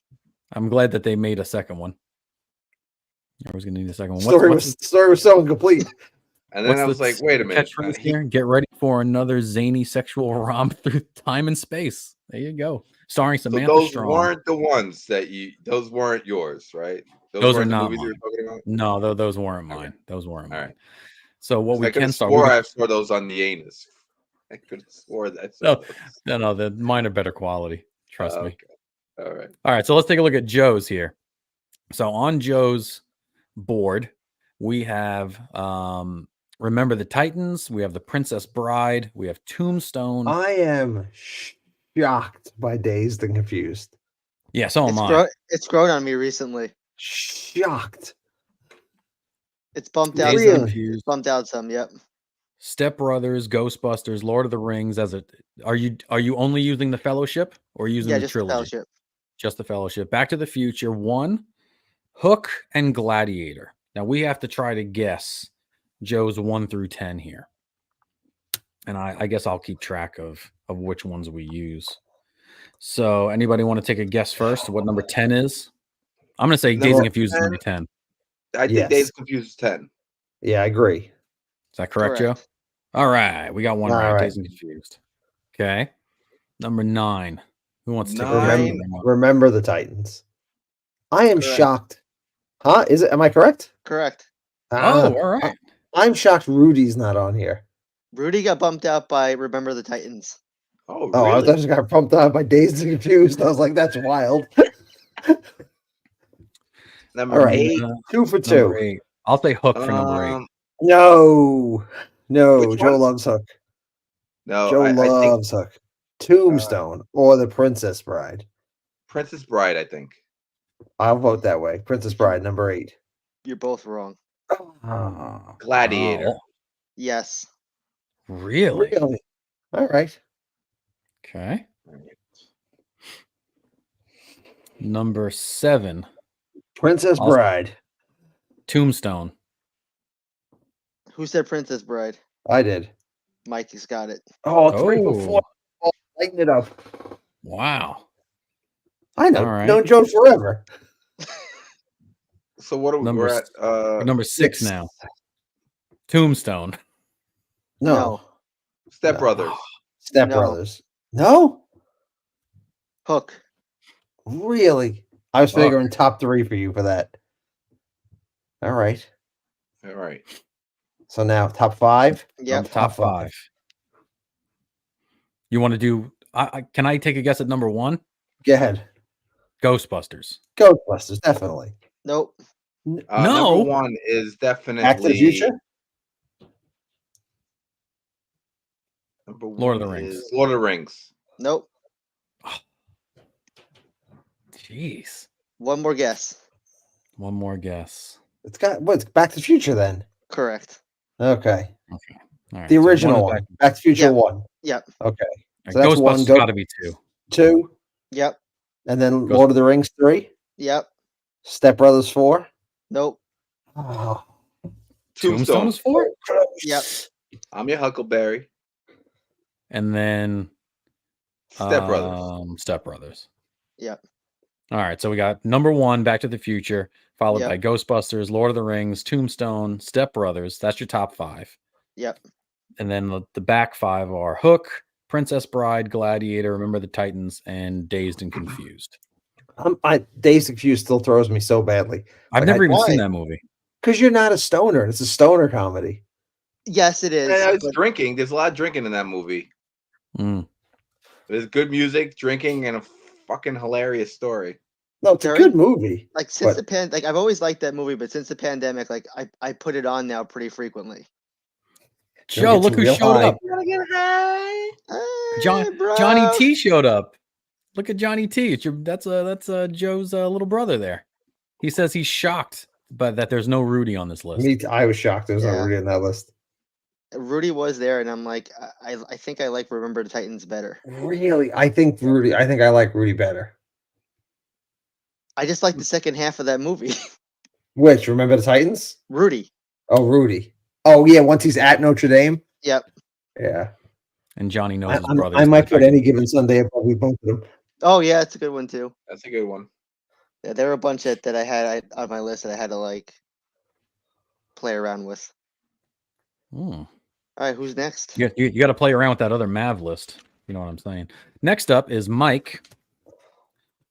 I'm glad that they made a second one. I was gonna need a second one. Story was so incomplete. And then I was like, wait a minute. Catchphrase here? Get ready for another zany sexual romp through time and space. There you go. Starring Samantha those Strong. weren't the ones that those weren't yours, right? Those are weren't the not movies mine. you were talking about? No, those weren't mine. Okay. Those weren't All mine. right. So what we I can start. swore I saw those on the anus. I could have swore that. No, the mine are better quality. Trust me. All right. All right, so let's take a look at Joe's here. So on Joe's board, we have Remember the Titans, we have The Princess Bride, we have Tombstone. I am shocked by Dazed and Confused. Yeah, so am I. It's grown on me recently. Shocked. It's bumped out. Dazed and Some. Confused. It's bumped out some. Yep. Step Brothers, Ghostbusters, Lord of the Rings. Are you only using the Fellowship or using the just trilogy? The Fellowship. Just the Fellowship. Back to the Future 1, Hook, and Gladiator. Now we have to try to guess Joe's 1 through 10 here, and I guess I'll keep track of which ones we use. So anybody want to take a guess first? What number 10 is? I'm going to say Dazed and Confused is number 10. I think Dazed and Confused is 10. Yeah, I agree. Is that correct, Joe? All right, we got one right. Dazed and Confused. Okay, number 9. Who wants to take Remember the Titans? I am shocked. Huh? Is it? Am I correct? Correct. All right. I'm shocked Rudy's not on here. Rudy got bumped out by Remember the Titans. Oh, really? I thought she got bumped out by Dazed and Confused. I was like, that's wild. Number 8. 2 for 2. 8. I'll say Hook for number 8. No. Joe loves Hook. No, Joe loves Hook. Tombstone or The Princess Bride. Princess Bride, I think. I'll vote that way. Princess Bride, number 8. You're both wrong. Gladiator. Yes. Really? All right. Okay. Number 7. Princess Bride. Tombstone. Who said Princess Bride? I did. Mikey's got it. 3 for 4. Lighten it up. Wow. I know. Right. Known Joe forever. So what are we? We're at number 6 now. Tombstone. No. Step Brothers. Step Brothers. No? Hook. Really? I was figuring top 3 for you for that. All right. So now top 5? Yeah. Top 5. You want to do can I take a guess at number 1? Go ahead. Ghostbusters. Ghostbusters, definitely. Nope. No. Number 1 is definitely Back to the Future. Number 1 Lord of the Rings. is Lord of the Rings. Nope. Jeez. One more guess. One more guess. It's Back to the Future then? Correct. Okay. All right. The original one. Back to the Future 1. Yep. Okay. So that's Ghostbusters got to be 2. 2. Yep. And then Lord of the Rings 3. Yep. Step Brothers 4. Nope. Oh. Tombstone is 4. Yep. I'm your Huckleberry. And then Step Brothers. Step Brothers. Yep. All right. So we got number 1, Back to the Future, followed by Ghostbusters, Lord of the Rings, Tombstone, Step Brothers. That's your top 5. Yep. And then the back 5 are Hook, Princess Bride, Gladiator, Remember the Titans, and Dazed and Confused. Dazed and Confused still throws me so badly. I've never even seen that movie. Because you're not a stoner. It's a stoner comedy. Yes, it is. It's drinking. There's a lot of drinking in that movie. There's good music, drinking, and a fucking hilarious story. No, it's a good movie. Like since I've always liked that movie, but since the pandemic, like I put it on now pretty frequently. Joe, look who showed up. Gotta get high. Johnny T showed up. Look at Johnny T. That's Joe's little brother there. He says he's shocked, but that there's no Rudy on this list. I was shocked there's no Rudy on that list. Rudy was there, and I'm like, I think I like Remember the Titans better. Really, I think I like Rudy better. I just like the second half of that movie. Which, Remember the Titans? Rudy. Oh, Rudy. Oh, yeah, once he's at Notre Dame? Yep. Yeah. And Johnny knows his brother. I might put Any Given Sunday above both of them. Oh, yeah, it's a good one, too. That's a good one. Yeah, there were a bunch that I had on my list that I had to, like, play around with. All right, who's next? You got to play around with that other Mav list. You know what I'm saying? Next up is Mike.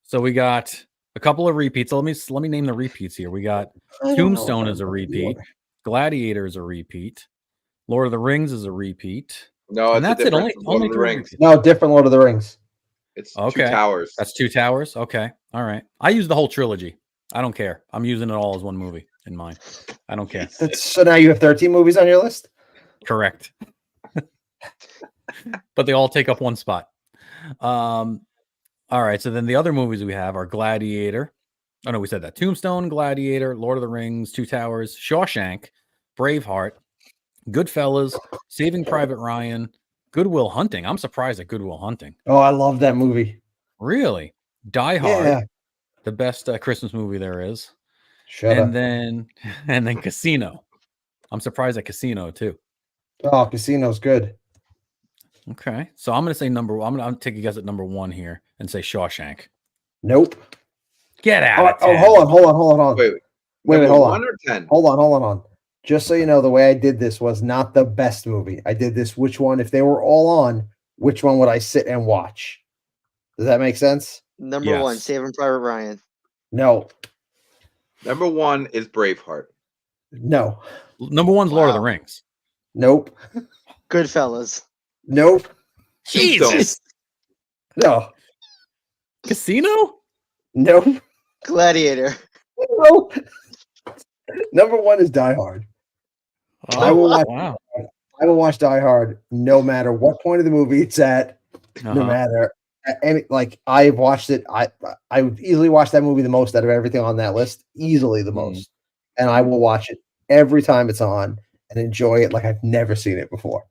So we got a couple of repeats. Let me name the repeats here. We got Tombstone is a repeat. Gladiator is a repeat. Lord of the Rings is a repeat. No, and that's it. Only Lord of the Rings. No, different Lord of the Rings. It's Two Towers. That's Two Towers. Okay. All right. I use the whole trilogy. I don't care. I'm using it all as one movie in mine. I don't care. So now you have 13 movies on your list? Correct. But they all take up one spot. All right. So then the other movies we have are Gladiator. Oh, no, we said that. Tombstone, Gladiator, Lord of the Rings, Two Towers, Shawshank, Braveheart, Goodfellas, Saving Private Ryan, Good Will Hunting. I'm surprised at Good Will Hunting. Oh, I love that movie. Really? Die Hard, the best Christmas movie there is. Shut up. And then Casino. I'm surprised at Casino too. Oh, Casino's good. Okay, so I'm gonna say I'm gonna take a guess at number 1 here and say Shawshank. Nope. Get out. Oh, hold on. Wait, hold on. 1 or 10? Hold on. Just so you know, the way I did this was not the best movie. I did this, which one, if they were all on, which one would I sit and watch? Does that make sense? Number 1, Saving Private Ryan. No. Number 1 is Braveheart. No. Number 1's Lord of the Rings. Nope. Goodfellas. Nope. Jesus. No. Casino? Nope. Gladiator. No. Number 1 is Die Hard. Oh, I will watch Die Hard no matter what point of the movie it's at. No matter any, like, I've watched it. I would easily watch that movie the most out of everything on that list. Easily the most. And I will watch it every time it's on and enjoy it like I've never seen it before.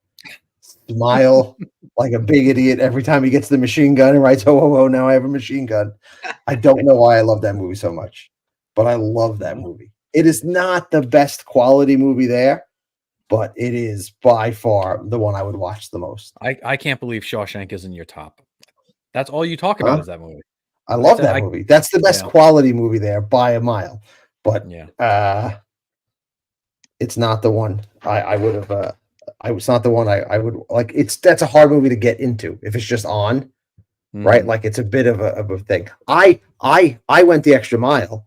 Smile like a big idiot every time he gets the machine gun and writes, oh, now I have a machine gun. I don't know why I love that movie so much, but I love that movie. It is not the best quality movie there, but it is by far the one I would watch the most. I can't believe Shawshank is in your top. That's all you talk about is that movie. I love that movie. That's the best quality movie there by a mile. But it's not the one I would have. It's not the one I would like. That's a hard movie to get into if it's just on, right? Like it's a bit of a thing. I went the extra mile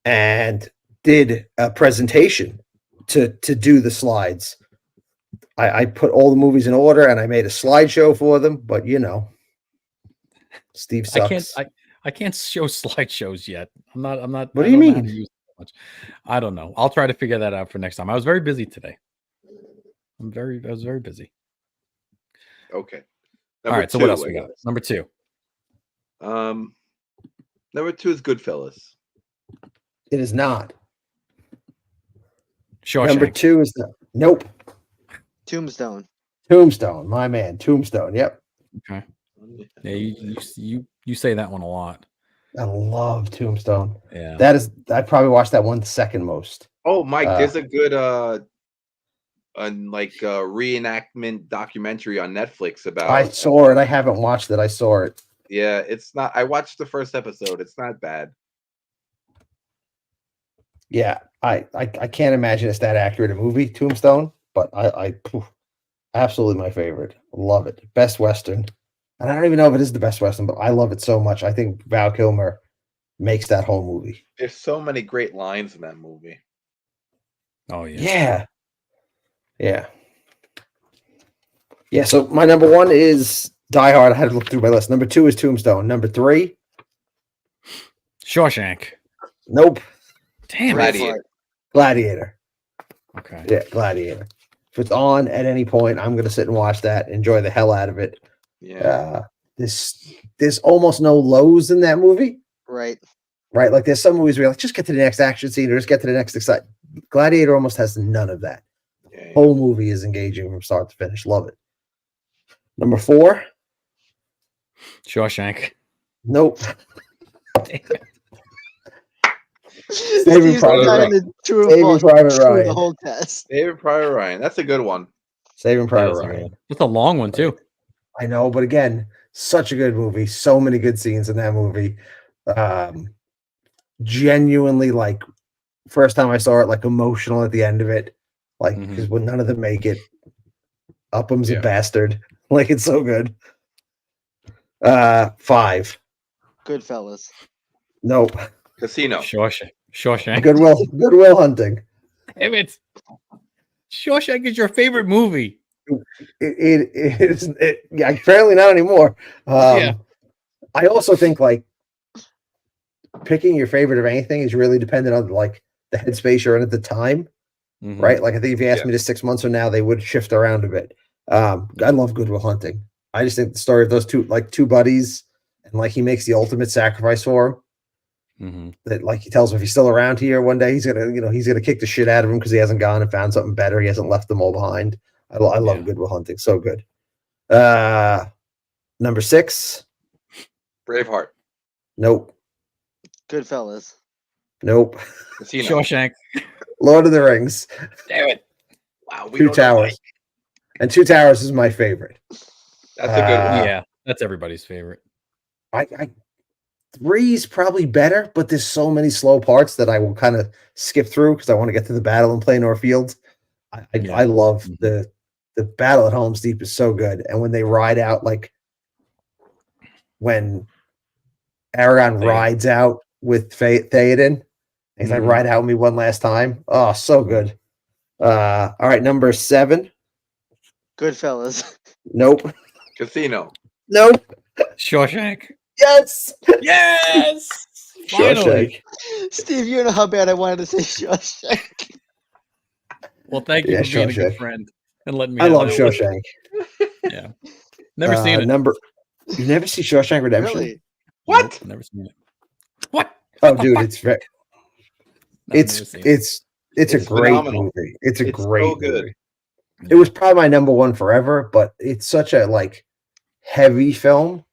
and did a presentation to do the slides. I put all the movies in order and I made a slideshow for them. But you know, Steve sucks. I can't show slideshows yet. I'm not. What do you mean? I don't know. I'll try to figure that out for next time. I was very busy today. I was very busy. Okay. All right. So what else we got? Number 2. Number 2 is Goodfellas. It is not. Shawshank. Number 2 is nope. Tombstone. My man. Tombstone. Yep. Okay. Yeah, you say that one a lot. I love Tombstone. Yeah. That is. I probably watched that one the second most. Oh, Mike, there's a good reenactment documentary on Netflix about. I saw it. I haven't watched it. I saw it. Yeah, it's not. I watched the first episode. It's not bad. Yeah, I can't imagine it's that accurate a movie, Tombstone. But Absolutely my favorite. Love it. Best Western. And I don't even know if it is the best Western, but I love it so much. I think Val Kilmer makes that whole movie. There's so many great lines in that movie. Oh yeah. Yeah. Yeah. Yeah. So my number 1 is Die Hard. I had to look through my list. Number 2 is Tombstone. Number 3. Shawshank. Nope. Damn. Gladiator. Gladiator. Okay. Yeah, Gladiator. If it's on at any point, I'm gonna sit and watch that, enjoy the hell out of it. Yeah. There's almost no lows in that movie. Right. Right? Like there's some movies where you're like, just get to the next action scene or just get to the next excitement. Gladiator almost has none of that. Yeah. Whole movie is engaging from start to finish. Love it. Number 4. Shawshank. Nope. Steve's Private not Ryan. in the true or Saving false Private through Ryan. the whole test. David Pryor Ryan. That's a good one. Saving That Private is a good Ryan. one. It's a long one too. I know, but again, such a good movie. So many good scenes in that movie. Genuinely, like, first time I saw it, like, emotional at the end of it. Like, because when none of them make it, Upham's a bastard. Like, it's so good. 5. Goodfellas. Nope. Casino. Shawshank. Goodwill Hunting. Damn it. Shawshank is your favorite movie. It is. Yeah, apparently not anymore. Yeah. I also think like picking your favorite of anything is really dependent on like the headspace you're in at the time, right? Like I think if you asked me this 6 months from now, they would shift around a bit. I love Goodwill Hunting. I just think the story of those two buddies, and like he makes the ultimate sacrifice for him. That like he tells him if he's still around here one day, he's gonna kick the shit out of him because he hasn't gone and found something better. He hasn't left them all behind. I love Goodwill Hunting. So good. Number 6. Braveheart. Nope. Goodfellas. Nope. Casino. Shawshank. Lord of the Rings. Damn it. Wow. Two Towers. And Two Towers is my favorite. That's a good one. Yeah, that's everybody's favorite. 3 is probably better, but there's so many slow parts that I will kind of skip through because I want to get to the battle in Plainor Fields. I love the battle at Helm's Deep is so good, and when they ride out, like when Aragon rides out with Theoden, he's like, "Ride out with me one last time." Oh, so good. All right, number 7. Goodfellas. Nope. Casino. Nope. Shawshank. Yes. Yes. Finally. Steve, you know how bad I wanted to say Shawshank. Well, thank you for being a good friend and letting me. I love Shawshank. Yeah. Never seen it. You never see Shawshank Redemption? Really? What? Nope, never seen it. What? Oh, dude, it's very. No, It's a great phenomenal. movie. It's a great so good. movie. It was probably my number 1 forever, but it's such a like heavy film.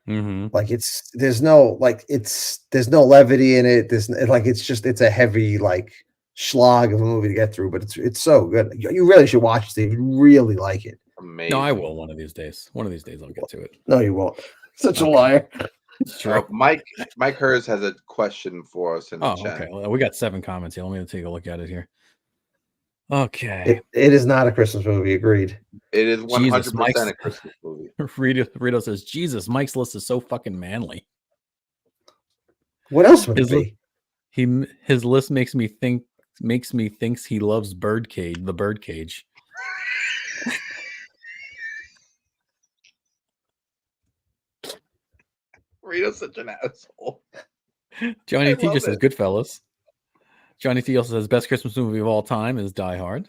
Like there's no levity in it. It's a heavy like slog of a movie to get through, but it's so good. You really should watch it, Steve. You really like it. Amazing. No, I will one of these days. One of these days I'll get to it. No, you won't. Such a liar. It's true. Mike Hers has a question for us in the chat. Okay. Well, we got 7 comments here. Let me take a look at it here. Okay. It is not a Christmas movie. Agreed. It is 100% Mike's- a Christmas movie. Rito says, Jesus, Mike's list is so fucking manly. What else would it be? His list makes me thinks he loves the birdcage. Rito's such an asshole. Johnny I T love just says it. Goodfellas. Johnny T also says best Christmas movie of all time is Die Hard.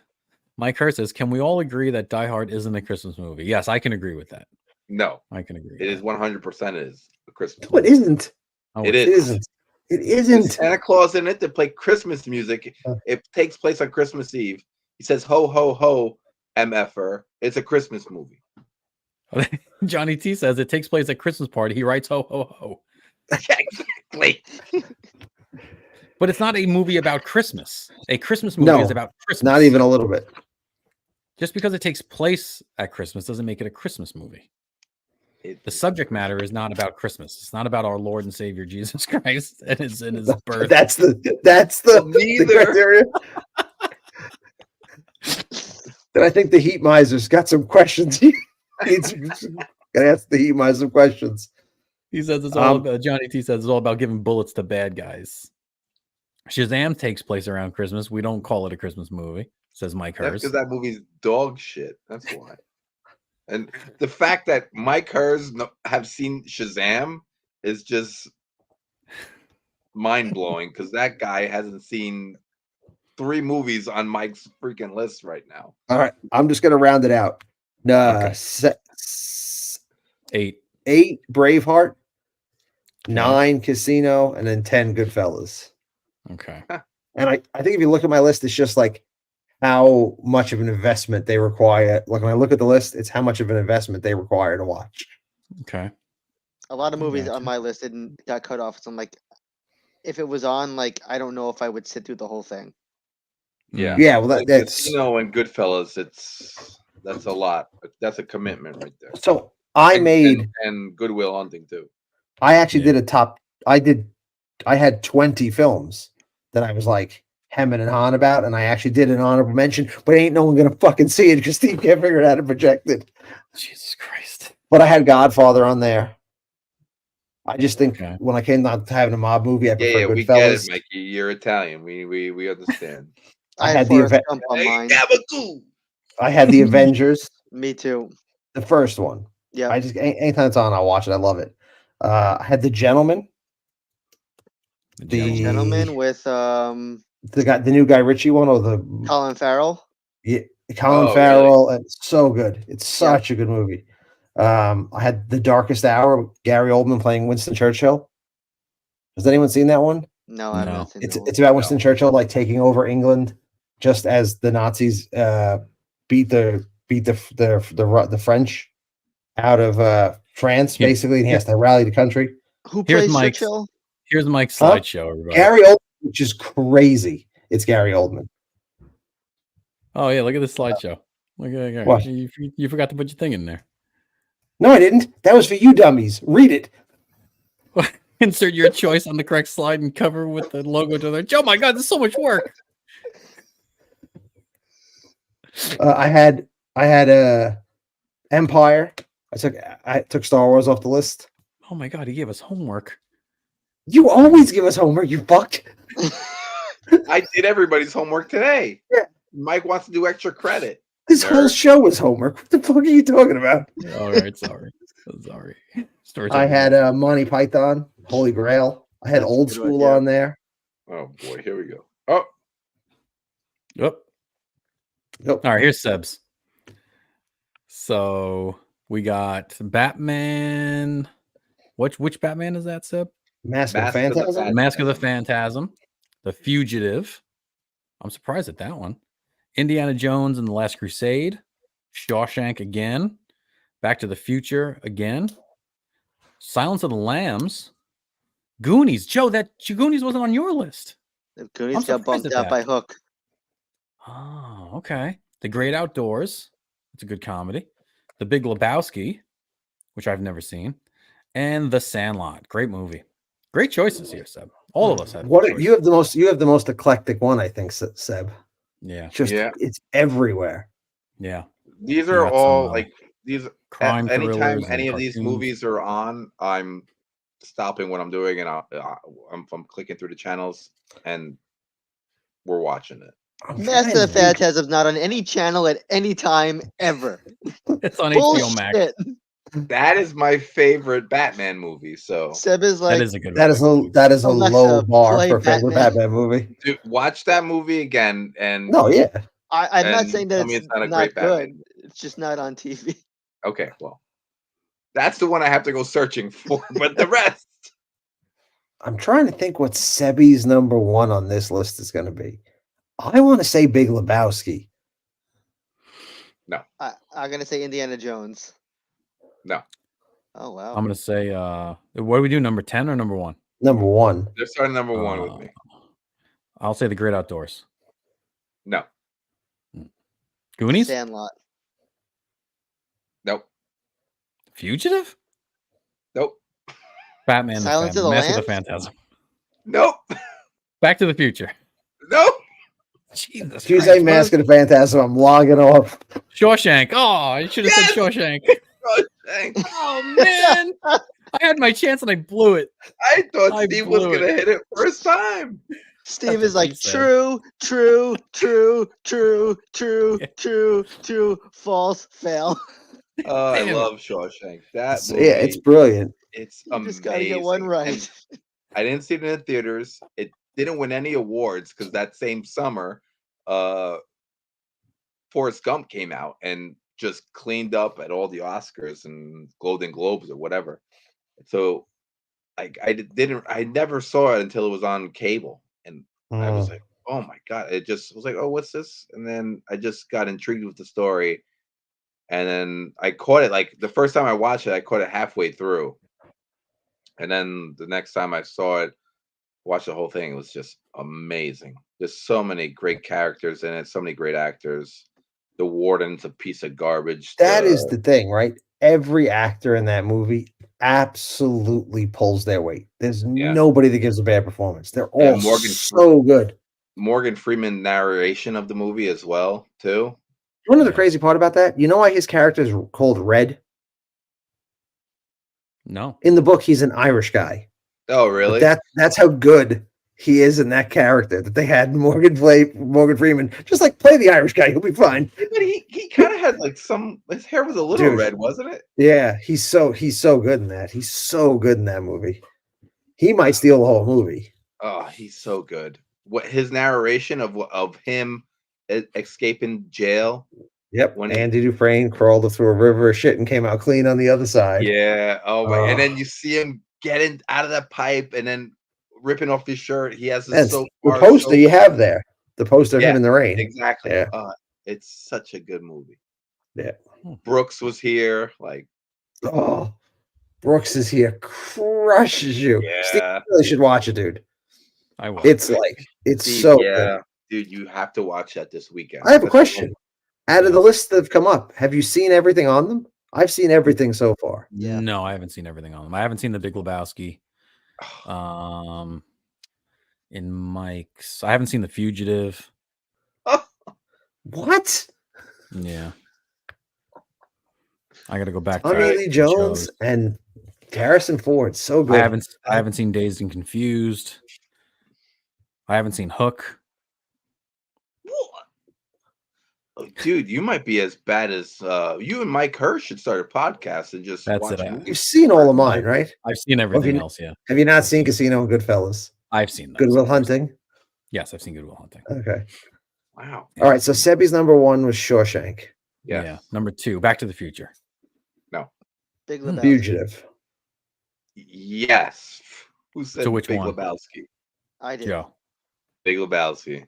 Mike Hurst says, can we all agree that Die Hard isn't a Christmas movie? Yes, I can agree with that. No, I can agree. it is 100% is a Christmas No, it movie. isn't. Oh, It It is. isn't. It There's isn't. Santa Claus in it to play Christmas music. It takes place on Christmas Eve. He says, ho, ho, ho, MFer. It's a Christmas movie. Johnny T says it takes place at Christmas party. He writes ho ho ho. Exactly. But it's not a movie about Christmas. A Christmas movie No, is about Christmas. Not even a little bit. Just because it takes place at Christmas doesn't make it a Christmas movie. The subject matter is not about Christmas. It's not about our Lord and Savior Jesus Christ and his birth. That's the Neither. criteria. Then I think the Heat Miser's got some questions. Gotta ask the Heat Miser some questions. He says it's all about, Johnny T says it's all about giving bullets to bad guys. Shazam takes place around Christmas. We don't call it a Christmas movie, says Mike Hers. That's because that movie's dog shit. That's why. And the fact that Mike Hers have seen Shazam is just mind blowing because that guy hasn't seen 3 movies on Mike's freaking list right now. All right, I'm just gonna round it out. Okay. 8 Braveheart, 9 Casino, and then 10 Goodfellas. Okay. And I think if you look at my list, it's just like how much of an investment they require. Like when I look at the list, it's how much of an investment they require to watch. Okay. A lot of movies on my list got cut off. So I'm like, if it was on, like, I don't know if I would sit through the whole thing. Yeah. Yeah. Well, that's Casino and Goodfellas. That's a lot. That's a commitment right there. So I made and Good Will Hunting too. I actually did a top. I had 20 films that I was like hemming and hawing about, and I actually did an honorable mention, but ain't no one gonna fucking see it because Steve can't figure out how to project it. Jesus Christ. But I had Godfather on there. I just think when I came down to having a mob movie, I prefer Goodfellas. We get it, Mikey. You're Italian. We understand. I had the I had the Avengers. Me too. The first one. Yeah. I just anytime it's on, I'll watch it. I love it. I had The Gentleman. The Gentleman with the new Guy Ritchie one, or the Colin Farrell. Yeah, Colin Farrell, really? And it's so good. It's such a good movie. I had The Darkest Hour with Gary Oldman playing Winston Churchill. Has anyone seen that one? No, I haven't seen It's about Winston Churchill like taking over England just as the Nazis beat the French out of France, basically, and he has to rally the country. Who plays Churchill? Here's Mike's slideshow, everybody. Gary Oldman, which is crazy. It's Gary Oldman. Oh yeah, look at this slideshow. Look at that. What? You forgot to put your thing in there. No, I didn't. That was for you dummies. Read it. Insert your choice on the correct slide and cover with the logo to the. Oh my God, there's so much work. I had Empire. I took Star Wars off the list. Oh my God, he gave us homework. You always give us homework, you fuck. I did everybody's homework today. Yeah. Mike wants to do extra credit. This whole show was homework. What the fuck are you talking about? All right, sorry. I had Monty Python, Holy Grail. I had Old School on there. Oh boy, here we go. Oh. Yep. All right, here's Seb's. So we got Batman. Which Batman is that, Seb? Mask of the Phantasm. Mask of the Phantasm. The Fugitive. I'm surprised at that one. Indiana Jones and the Last Crusade. Shawshank again. Back to the Future again. Silence of the Lambs. Goonies. Joe, that Goonies wasn't on your list. The Goonies got bumped out by Hook. Oh, okay. The Great Outdoors. It's a good comedy. The Big Lebowski, which I've never seen. And The Sandlot. Great movie. Great choices here, Seb. All of us have. You have the most eclectic one, I think, Seb. Yeah. It's everywhere. Yeah. These are all these crime anytime any of these movies are on, I'm stopping what I'm doing and I'm clicking through the channels and we're watching it. Mask of the Phantasm is not on any channel at any time ever. It's on HBO Max. That is my favorite Batman movie. So Seb is like, that is a good. That is a low bar for a favorite Batman movie. Dude, watch that movie again. And no, yeah, I'm not saying that it's not a not great good. Batman. It's just not on TV. Okay, well, that's the one I have to go searching for. But the rest, I'm trying to think what Sebi's number one on this list is going to be. I want to say Big Lebowski. No, I'm gonna say Indiana Jones. No. Oh wow. I'm gonna say what do we do? Number 10 or number 1? Number 1. They're starting number 1 with me. I'll say The Great Outdoors. No. Goonies? Sandlot. Nope. Fugitive? Nope. Batman. Silence of the Mask Lambs? of the Phantasm. Nope. Back to the Future. Nope. Jesus Tuesday Christ. Mask of the Phantasm. I'm logging off. Shawshank. Oh, I should have said Shawshank. Shawshank. Oh man, I had my chance and I blew it. I thought I Steve was blew gonna hit it first time. Steve That's is what like she said. true, true, true, true, true, Yeah. true, true, false, fail. Oh, I Damn it. love Shawshank. That So, movie, yeah, it's brilliant. it's You just gotta get one amazing. right. And I didn't see it in the theaters. It didn't win any awards because that same summer, Forrest Gump came out and just cleaned up at all the Oscars and Golden Globes or whatever. So I never saw it until it was on cable, and I was like, oh my god! It just was like, oh, what's this? And then I just got intrigued with the story, and then I caught it like the first time I watched it, I caught it halfway through, and then the next time I saw it, watched the whole thing, it was just amazing. There's so many great characters in it, so many great actors. The warden's a piece of garbage. That is the thing, right? Every actor in that movie absolutely pulls their weight. There's nobody that gives a bad performance. They're all so good. Morgan Freeman narration of the movie as well, too. You know the crazy part about that? You know why his character is called Red? No. In the book, he's an Irish guy. Oh, really? But that's how good he is in that character that they had Morgan Freeman. Just like play the Irish guy, he'll be fine. Yeah, but he kind of had like his hair was a little red, wasn't it? Yeah, he's so good in that. He's so good in that movie. He might steal the whole movie. Oh, he's so good. What his narration of him escaping jail. Yep. When Andy Dufresne crawled through a river of shit and came out clean on the other side. Yeah. Oh my! And then you see him getting out of that pipe and then ripping off his shirt. He has this the poster you have there. The poster of him in the rain. Exactly. Yeah. It's such a good movie. Yeah. Brooks was here. Like, oh, Brooks is here, crushes you. Yeah. Steve, you really should watch it, dude. I will. It's like so good. Dude, you have to watch that this weekend. I have a question. Out of the lists that have come up, have you seen everything on them? I've seen everything so far. Yeah. No, I haven't seen everything on them. I haven't seen The Big Lebowski. In Mike's, I haven't seen The Fugitive. What? Yeah. I got to go back. Tommy Lee Jones and Harrison Ford, so good. I haven't seen Dazed and Confused. I haven't seen Hook. Oh, dude, you might be as bad as you and Mike Hirsch should start a podcast and just watch movies. You've seen all of mine, right? I've seen everything else, yeah. Have you not seen Casino and Goodfellas? I've seen those. Good Will Hunting? Yes, I've seen Good Will Hunting. Okay. Wow. All right, so Sebi's number 1 was Shawshank. Yes. Yeah. Number 2, Back to the Future. No. Big Lebowski. Fugitive. Yes. Who said So which Big one? Lebowski? I did. Joe. Big Lebowski.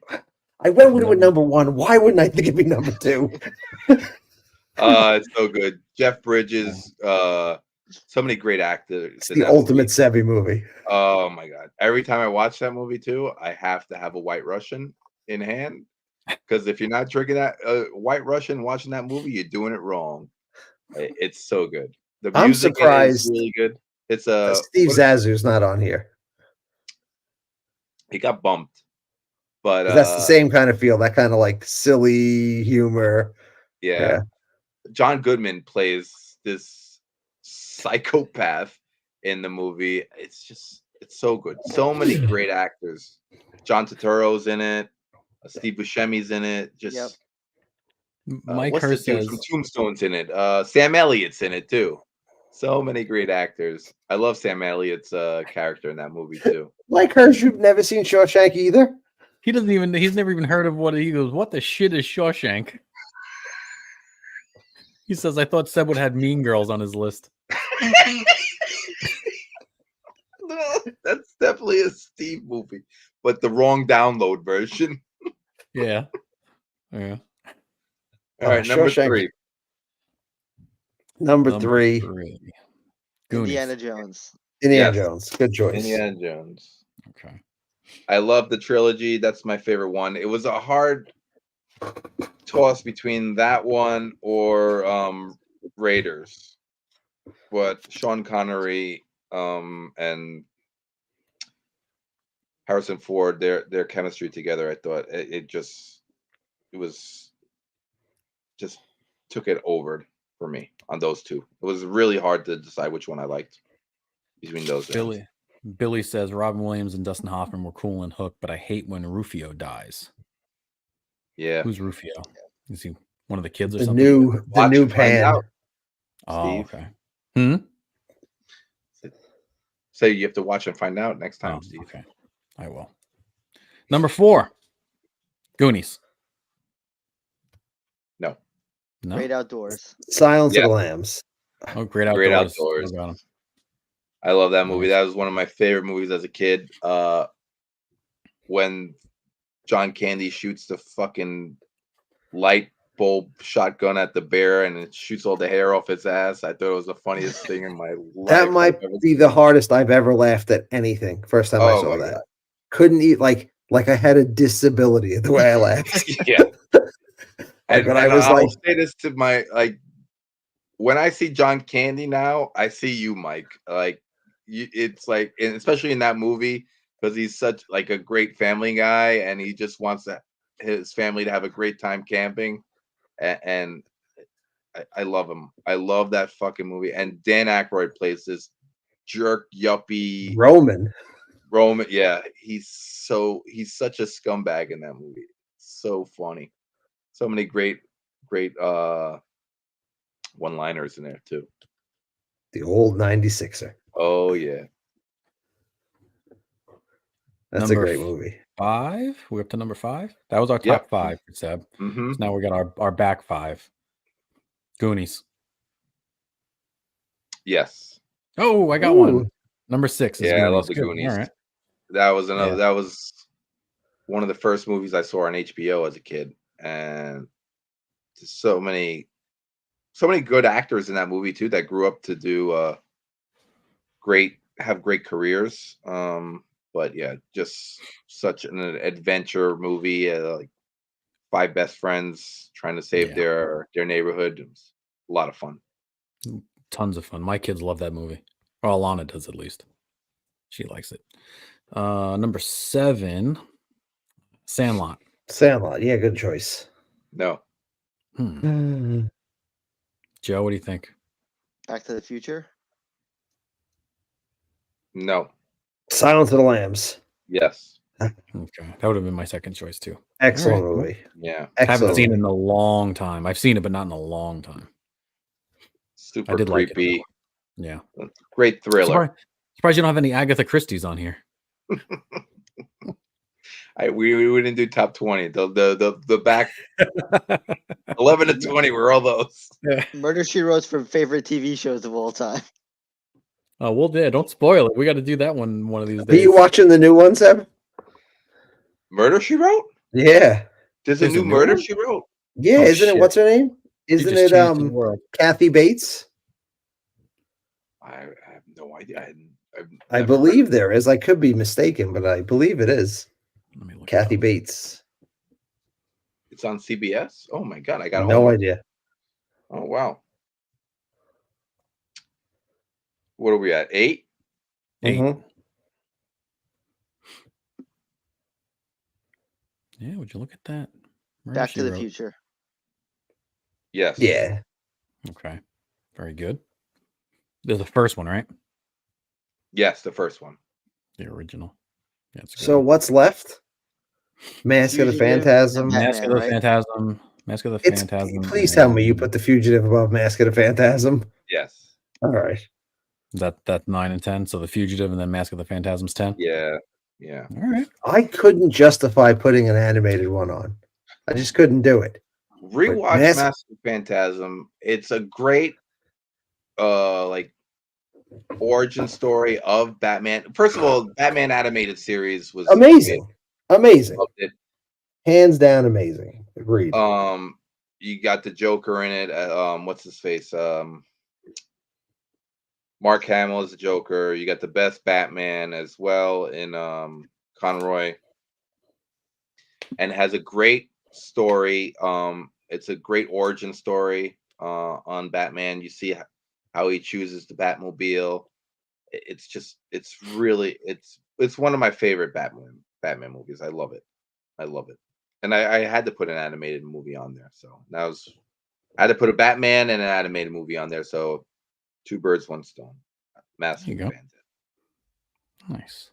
I went with number 1. Why wouldn't I think it'd be number 2? It's so good. Jeff Bridges, so many great actors. It's the ultimate Sebi movie. Oh my god. Every time I watch that movie too, I have to have a White Russian in hand. Because if you're not drinking that White Russian watching that movie, you're doing it wrong. It's so good. The music I'm surprised is really good. It's Steve Zazu's not on here. He got bumped. But that's the same kind of feel, that kind of like silly humor. Yeah. John Goodman plays this psychopath in the movie. It's so good. So many great actors. John Turturro's in it. Steve Buscemi's in it. Just Mike Hirsch from Tombstone's in it. Sam Elliott's in it too. So many great actors. I love Sam Elliott's character in that movie too. Mike Hirsch, you've never seen Shawshank either? He's never even heard of what he goes, what the shit is Shawshank? He says, I thought Seb would have Mean Girls on his list. No, that's definitely a Steve movie, but the wrong download version. Yeah. Yeah. All right, number Shawshank. 3. Number 3. Goonies. Indiana Jones. Indiana Jones. Good choice. Indiana Jones. Okay. I love the trilogy. That's my favorite one. It was a hard toss between that one or Raiders. But Sean Connery and Harrison Ford, their chemistry together, I thought it was just took it over for me on those two. It was really hard to decide which one I liked between those. Billy says Robin Williams and Dustin Hoffman were cool in Hook, but I hate when Rufio dies. Yeah. Who's Rufio? Is he one of the kids or The something? the new Pan. Oh, Steve. okay. So you have to watch and find out next time, Steve. Okay, I will. Number 4, Goonies. No. Great Outdoors. Silence of the Lambs. Oh, Great Outdoors. Great Outdoors. I love that movie. Nice. That was one of my favorite movies as a kid. When John Candy shoots the fucking light bulb shotgun at the bear and it shoots all the hair off its ass. I thought it was the funniest thing in my life. That might be the hardest I've ever laughed at anything. First time I saw that. God. Couldn't eat like I had a disability the way I laughed. Yeah. Like when I was like, say this to my when I see John Candy now, I see you, Mike. Like it's like, and especially in that movie, because he's such like a great family guy and he just wants his family to have a great time camping. And I love him. I love that fucking movie. And Dan Aykroyd plays this jerk yuppie Roman. Yeah, he's such a scumbag in that movie. So funny. So many great one-liners in there too. The old 96er. Oh yeah. That's a great movie. 5. We're up to number 5. That was our top 5 for Seb. So now we got our back 5. Goonies. Yes. Oh, I got one. Number 6 is Goonies. I love the Goonies. All right. That was another. That was one of the first movies I saw on HBO as a kid, and so many good actors in that movie too that grew up to do have great careers. But yeah, just such an adventure movie. Like 5 best friends trying to save their neighborhood. It was a lot of fun. Tons of fun. My kids love that movie. Well, Alana does at least. She likes it. Number 7, Sandlot. Sandlot, yeah, good choice. No. Joe, what do you think? Back to the Future. No. Silence of the Lambs. Yes. Okay, that would have been my second choice too. Excellent movie. Yeah. Haven't seen it in a long time. I've seen it, but not in a long time. Super creepy. Like it, yeah. Great thriller. Surprised you don't have any Agatha Christie's on here. We didn't do top 20. The back 11 to 20 were all those. Yeah. Murder She Wrote for favorite TV shows of all time. Oh, well, don't spoil it. We got to do that one of these days. Are you watching the new one, Seb? Murder She Wrote? Yeah. There's a new Murder She Wrote? Yeah, isn't it? What's her name? Isn't it Kathy Bates? I have no idea. I believe there is. I could be mistaken, but I believe it is. Let me look Kathy Bates. It's on CBS? Oh my god, I got no idea. Oh wow. What are we at? 8? 8. Mm-hmm. Yeah, would you look at that? Back to the Future. Yes. Yeah. Okay. Very good. There's the first one, right? Yes, the first one. The original. Yeah, so what's left? Mask of the Phantasm. Mask of the Phantasm. Mask of the Phantasm. Please tell me you put the Fugitive above Mask of the Phantasm. Yes. All right. That's 9 and 10. So the Fugitive and then Mask of the Phantasm's 10. Yeah. Yeah. All right. I couldn't justify putting an animated one on. I just couldn't do it. Rewatch Mask of the Phantasm. It's a great like origin story of Batman. First of all, Batman animated series was amazing. Amazing. Loved it. Hands down amazing. Agreed. You got the Joker in it. What's his face? Mark Hamill is the Joker. You got the best Batman as well in Conroy. And has a great story. It's a great origin story on Batman. You see how he chooses the Batmobile. it's really it's one of my favorite Batman movies. I love it. And I had to put an animated movie on there. So I had to put a Batman and an animated movie on there. So 2 birds, 1 stone. Massive fan. Nice.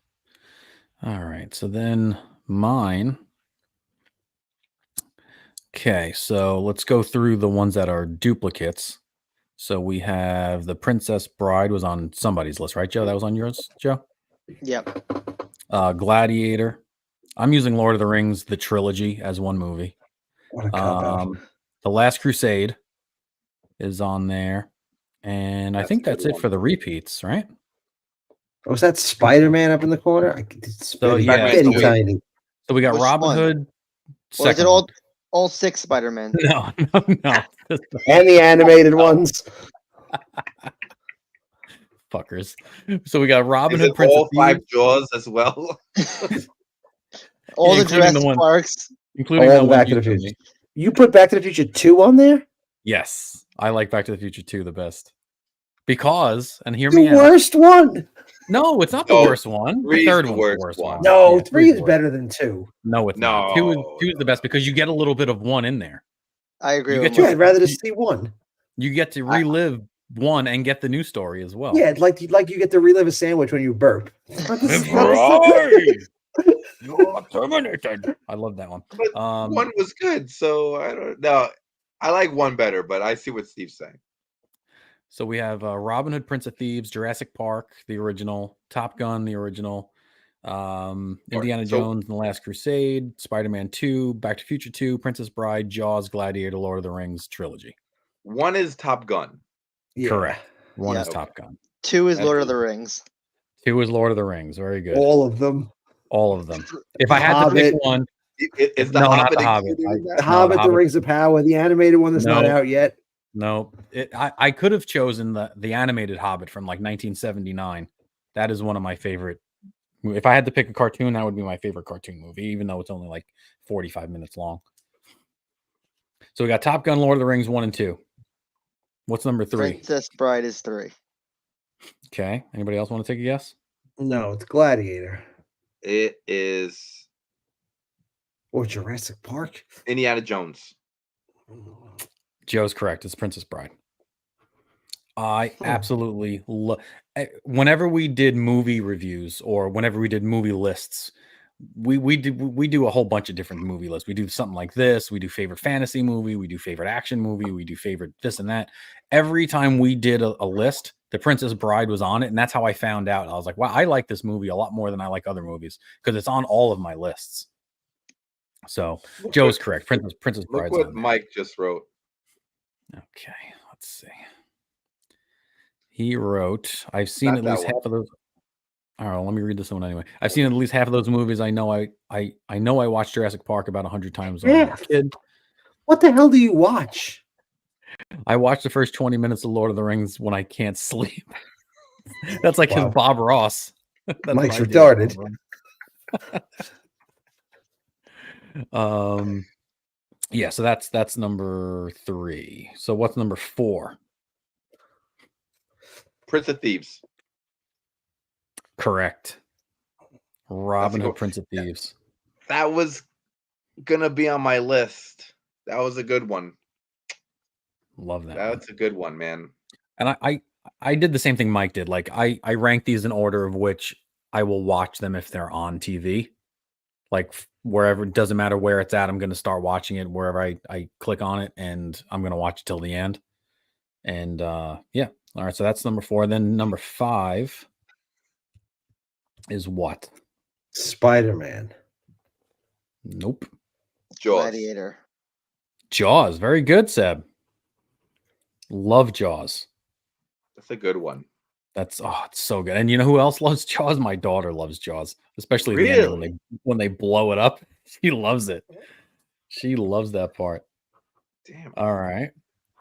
All right. So then mine. Okay. So let's go through the ones that are duplicates. So we have The Princess Bride was on somebody's list, right, Joe? That was on yours, Joe? Yep. Gladiator. I'm using Lord of the Rings, the trilogy, as one movie. What a cop-out. The Last Crusade is on there. And I think that's it for the repeats, right? Was that Spider-Man up in the corner? It's So, yeah, bitty so tiny. So we got Which Robin one? Hood. Or is it all 6 Spider-Man? No. And the animated ones. Fuckers. So we got Robin Is Hood, it Prince all of 5 Thieves, Jaws as well? All the including the Jurassic one- Parks. including All that the one Back to you the sent Future. me. You put Back to the Future 2 on there? Yes, I like Back to the Future 2 the best because, and hear The me out. worst one. No, it's not the No, worst one. The 3's third the one's the worst worst one. one. No, Yeah, 3 is the worst. better than 2. No, it's not. No, Two is the best because you get a little bit of 1 in there. I agree You with get Yeah, to- I'd rather just see 1. You get to relive 1 and get the new story as well. Yeah, like you get to relive a sandwich when you burp. You're terminated. I love that one. But 1 was good, so I don't know. I like 1 better, but I see what Steve's saying. So we have Robin Hood, Prince of Thieves, Jurassic Park, the original, Top Gun, the original, Indiana Jones and the Last Crusade, Spider-Man 2, Back to the Future 2, Princess Bride, Jaws, Gladiator, Lord of the Rings trilogy. 1 is Top Gun. Yeah. Correct. 1 is Yeah. Top Gun. 2 is Lord of the Rings. 2 is Lord of the Rings. Very good. All of them. All of them. If I had to pick one, Is the no, not Hobbit the Hobbit. included in The that? Hobbit, The Rings of Power, the animated one that's not No. out yet. No, I could have chosen the animated Hobbit from like 1979. That is one of my favorite. If I had to pick a cartoon, that would be my favorite cartoon movie, even though it's only like 45 minutes long. So we got Top Gun, Lord of the Rings 1 and 2. What's number 3? Princess Bride is 3. Okay. Anybody else want to take a guess? No, it's Gladiator. It is Or Jurassic Park. Indiana Jones. Joe's correct. It's Princess Bride. I absolutely love. Whenever we did movie reviews or whenever we did movie lists, we do a whole bunch of different movie lists. We do something like this. We do favorite fantasy movie. We do favorite action movie. We do favorite this and that. Every time we did a list, The Princess Bride was on it, and that's how I found out. I was like, wow, I like this movie a lot more than I like other movies because it's on all of my lists. So Joe's correct. Princess Bride's Look what on there. Mike just wrote. Okay, let's see. He wrote, I've seen at least half of those. All right, let me read this one anyway. I've seen at least half of those movies. I know I watched Jurassic Park about 100 times when I was a kid. What the hell do you watch? I watched the first 20 minutes of Lord of the Rings when I can't sleep. That's like his Bob Ross. That's Mike's what I did. Yeah, so that's number 3. So what's number 4? Prince of Thieves. Correct. Robin Hood, Prince of Thieves. That was gonna be on my list. That was a good one. Love that. That's a good one, man. And I did the same thing Mike did. Like I rank these in order of which I will watch them if they're on TV. Like wherever, it doesn't matter where it's at, I'm going to start watching it wherever I click on it, and I'm going to watch it till the end. And yeah. All right. So that's number 4. Then number 5 is what? Spider-Man. Nope. Jaws. Gladiator. Jaws. Very good, Seb. Love Jaws. That's a good one. It's so good. And you know who else loves Jaws? My daughter loves Jaws, especially at the end when they blow it up. She loves it. She loves that part. Damn. All right.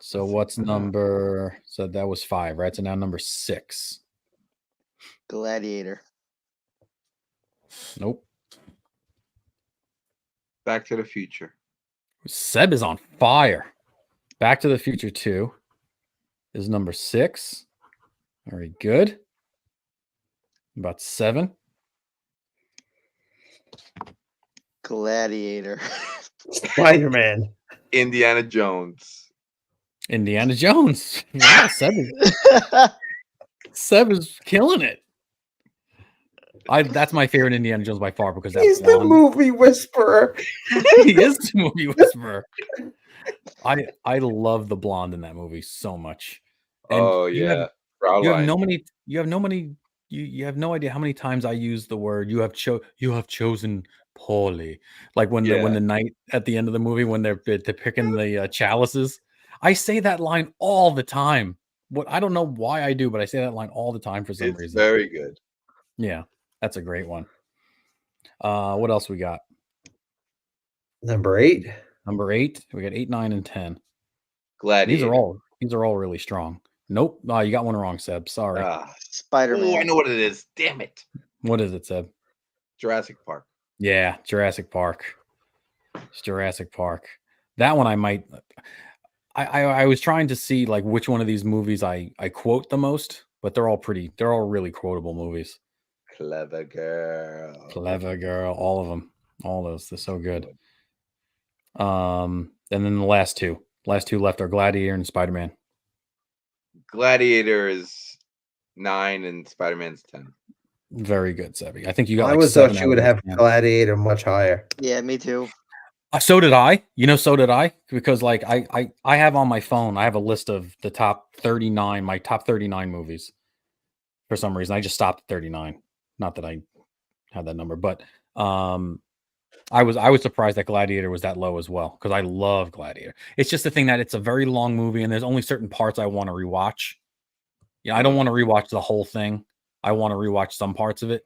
So what's number? So that was 5, right? So now number 6. Gladiator. Nope. Back to the Future. Seb is on fire. Back to the Future 2 is number 6. Very good. About 7. Gladiator. Spider-Man. Indiana Jones. Indiana Jones. Wow, Seb is killing it. That's my favorite Indiana Jones by far because He's that the movie whisperer. he is the movie whisperer. I love the blonde in that movie so much. And Oh yeah, you have no idea how many times I use the word you have chosen poorly. Like when the knight at the end of the movie when they're picking the chalices. I say that line all the time. I don't know why I do, but I say that line all the time for some it's reason. very good. Yeah, that's a great one. What else we got? Number 8. Number 8. We got 8, 9, and 10. Gladiator. These are all really strong. Nope. No, you got one wrong, Seb. Sorry. Spider-Man. Oh, I know what it is. Damn it. What is it, Seb? Jurassic Park. Yeah, Jurassic Park. It's Jurassic Park. That one I might. I was trying to see like which one of these movies I quote the most, but they're all really quotable movies. Clever girl. All of them. All those. They're so good. And then the last two left are Gladiator and Spider-Man. Gladiator is 9 and Spider-Man's 10. Very good, Sebby. I think you got. I was thought you would have Gladiator much higher. Yeah, me too. So did I. So did I. Because like I have on my phone, I have a list of the top 39, my top 39 movies. For some reason, I just stopped at 39. Not that I had that number, but I was surprised that Gladiator was that low as well because I love Gladiator. It's just the thing that it's a very long movie and there's only certain parts I want to rewatch. Yeah, I don't want to rewatch the whole thing. I want to rewatch some parts of it.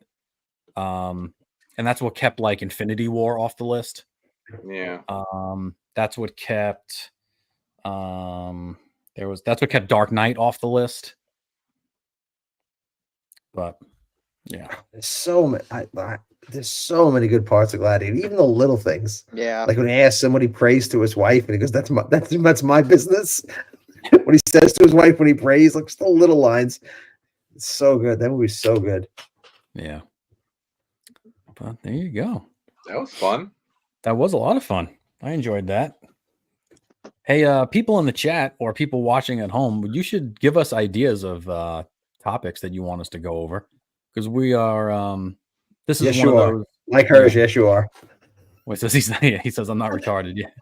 And that's what kept like Infinity War off the list. Yeah. That's what kept that's what kept Dark Knight off the list. But yeah, there's so many good parts of Gladiator, even the little things. Yeah, like when he asks somebody prays to his wife, and he goes, "That's my business." When he says to his wife when he prays, like the little lines, it's so good. That movie's so good. Yeah, but there you go. That was fun. That was a lot of fun. I enjoyed that. Hey, people in the chat or people watching at home, you should give us ideas of topics that you want us to go over because we are. This is yes, one you of are. those. Like hers, yes, you are. Wait, says he says I'm not retarded yet.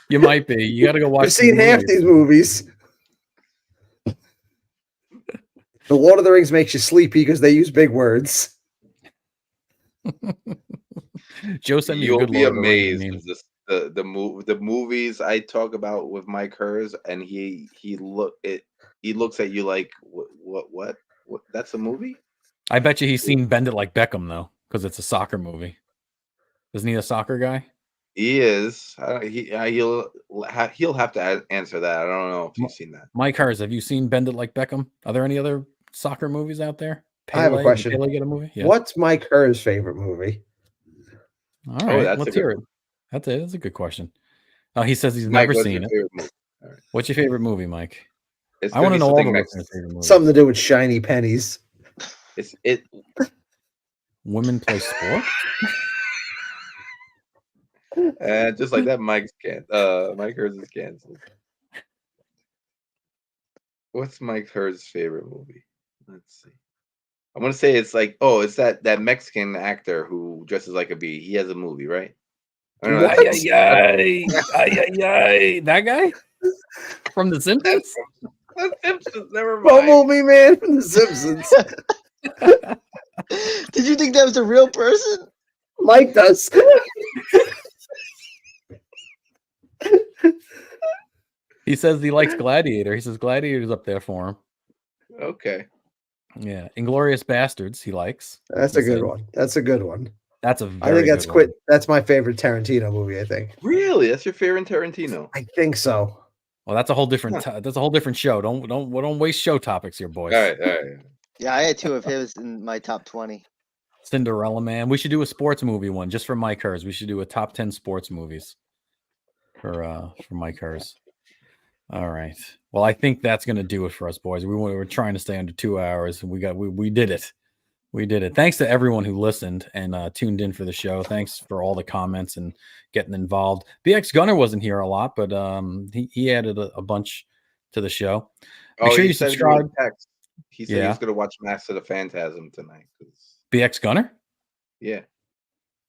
You might be. You got to go watch. You've seen half these movies. The Lord of the Rings makes you sleepy because they use big words. Joe sent me You'll a good be Lord amazed. Of The movies I talk about with Mike Hers, and he looks at you like what? That's a movie? I bet you he's seen Bend It Like Beckham though, because it's a soccer movie. Isn't he a soccer guy? He is. He'll have to answer that. I don't know if you've seen that. Mike Hers, have you seen Bend It Like Beckham? Are there any other soccer movies out there? I have a question. Pele get a movie? Yeah. What's Mike Hers' favorite movie? All right, let's hear it. That's a good question. He says he's never seen it. Right. What's your favorite movie, Mike? I want to know all the listeners' favorite movies. Something to do with shiny pennies. Women play sports. Just like that, Mike Hers is canceled. What's Mike Hers' favorite movie? Let's see. I want to say it's like, it's that Mexican actor who dresses like a bee. He has a movie, right? That guy from The Simpsons. The Simpsons, never mind. Bumblebee Man from The Simpsons. Did you think that was a real person? Mike does. He says he likes Gladiator. He says Gladiator's up there for him. Okay. Yeah, Inglourious Bastards. He likes. That's a good one. That's a good one. That's a. I think that's quit. That's my favorite Tarantino movie. I think. Really, that's your favorite Tarantino? I think so. Well, that's a whole different. That's a whole different show. Don't waste show topics here, boys. All right. Yeah, I had 2 of his in my top 20. Cinderella Man. We should do a sports movie one just for Mike Hers. We should do a top 10 sports movies for Mike Hers. All right. Well, I think that's going to do it for us, boys. We were trying to stay under 2 hours, and we did it. We did it. Thanks to everyone who listened and tuned in for the show. Thanks for all the comments and getting involved. BX Gunner wasn't here a lot, but he added a bunch to the show. Make sure you subscribe. He said he's going to watch Mask of the Phantasm tonight. BX Gunner? Yeah.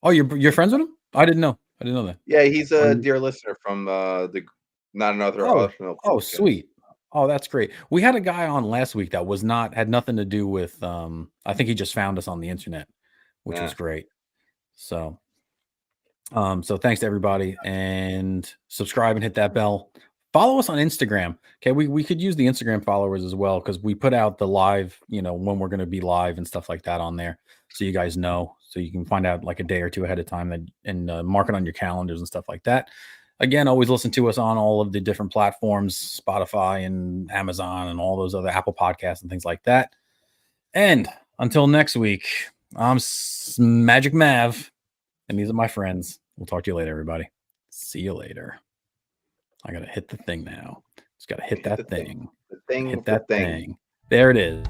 Oh, you're friends with him? I didn't know that. Yeah, he's a dear listener from the Not Another Arsenal. Oh, sweet. Oh, that's great. We had a guy on last week that had nothing to do with I think he just found us on the internet, which was great. So so thanks to everybody, and subscribe and hit that bell. Follow us on Instagram. Okay, we could use the Instagram followers as well, because we put out the live, when we're going to be live and stuff like that on there, so you guys know, so you can find out like a day or two ahead of time and mark it on your calendars and stuff like that. Again, always listen to us on all of the different platforms, Spotify and Amazon and all those other Apple Podcasts and things like that. And until next week, I'm Magic Mav, and these are my friends. We'll talk to you later, everybody. See you later. I got to hit the thing now. Just got to hit that thing. The thing. Hit that thing. There it is.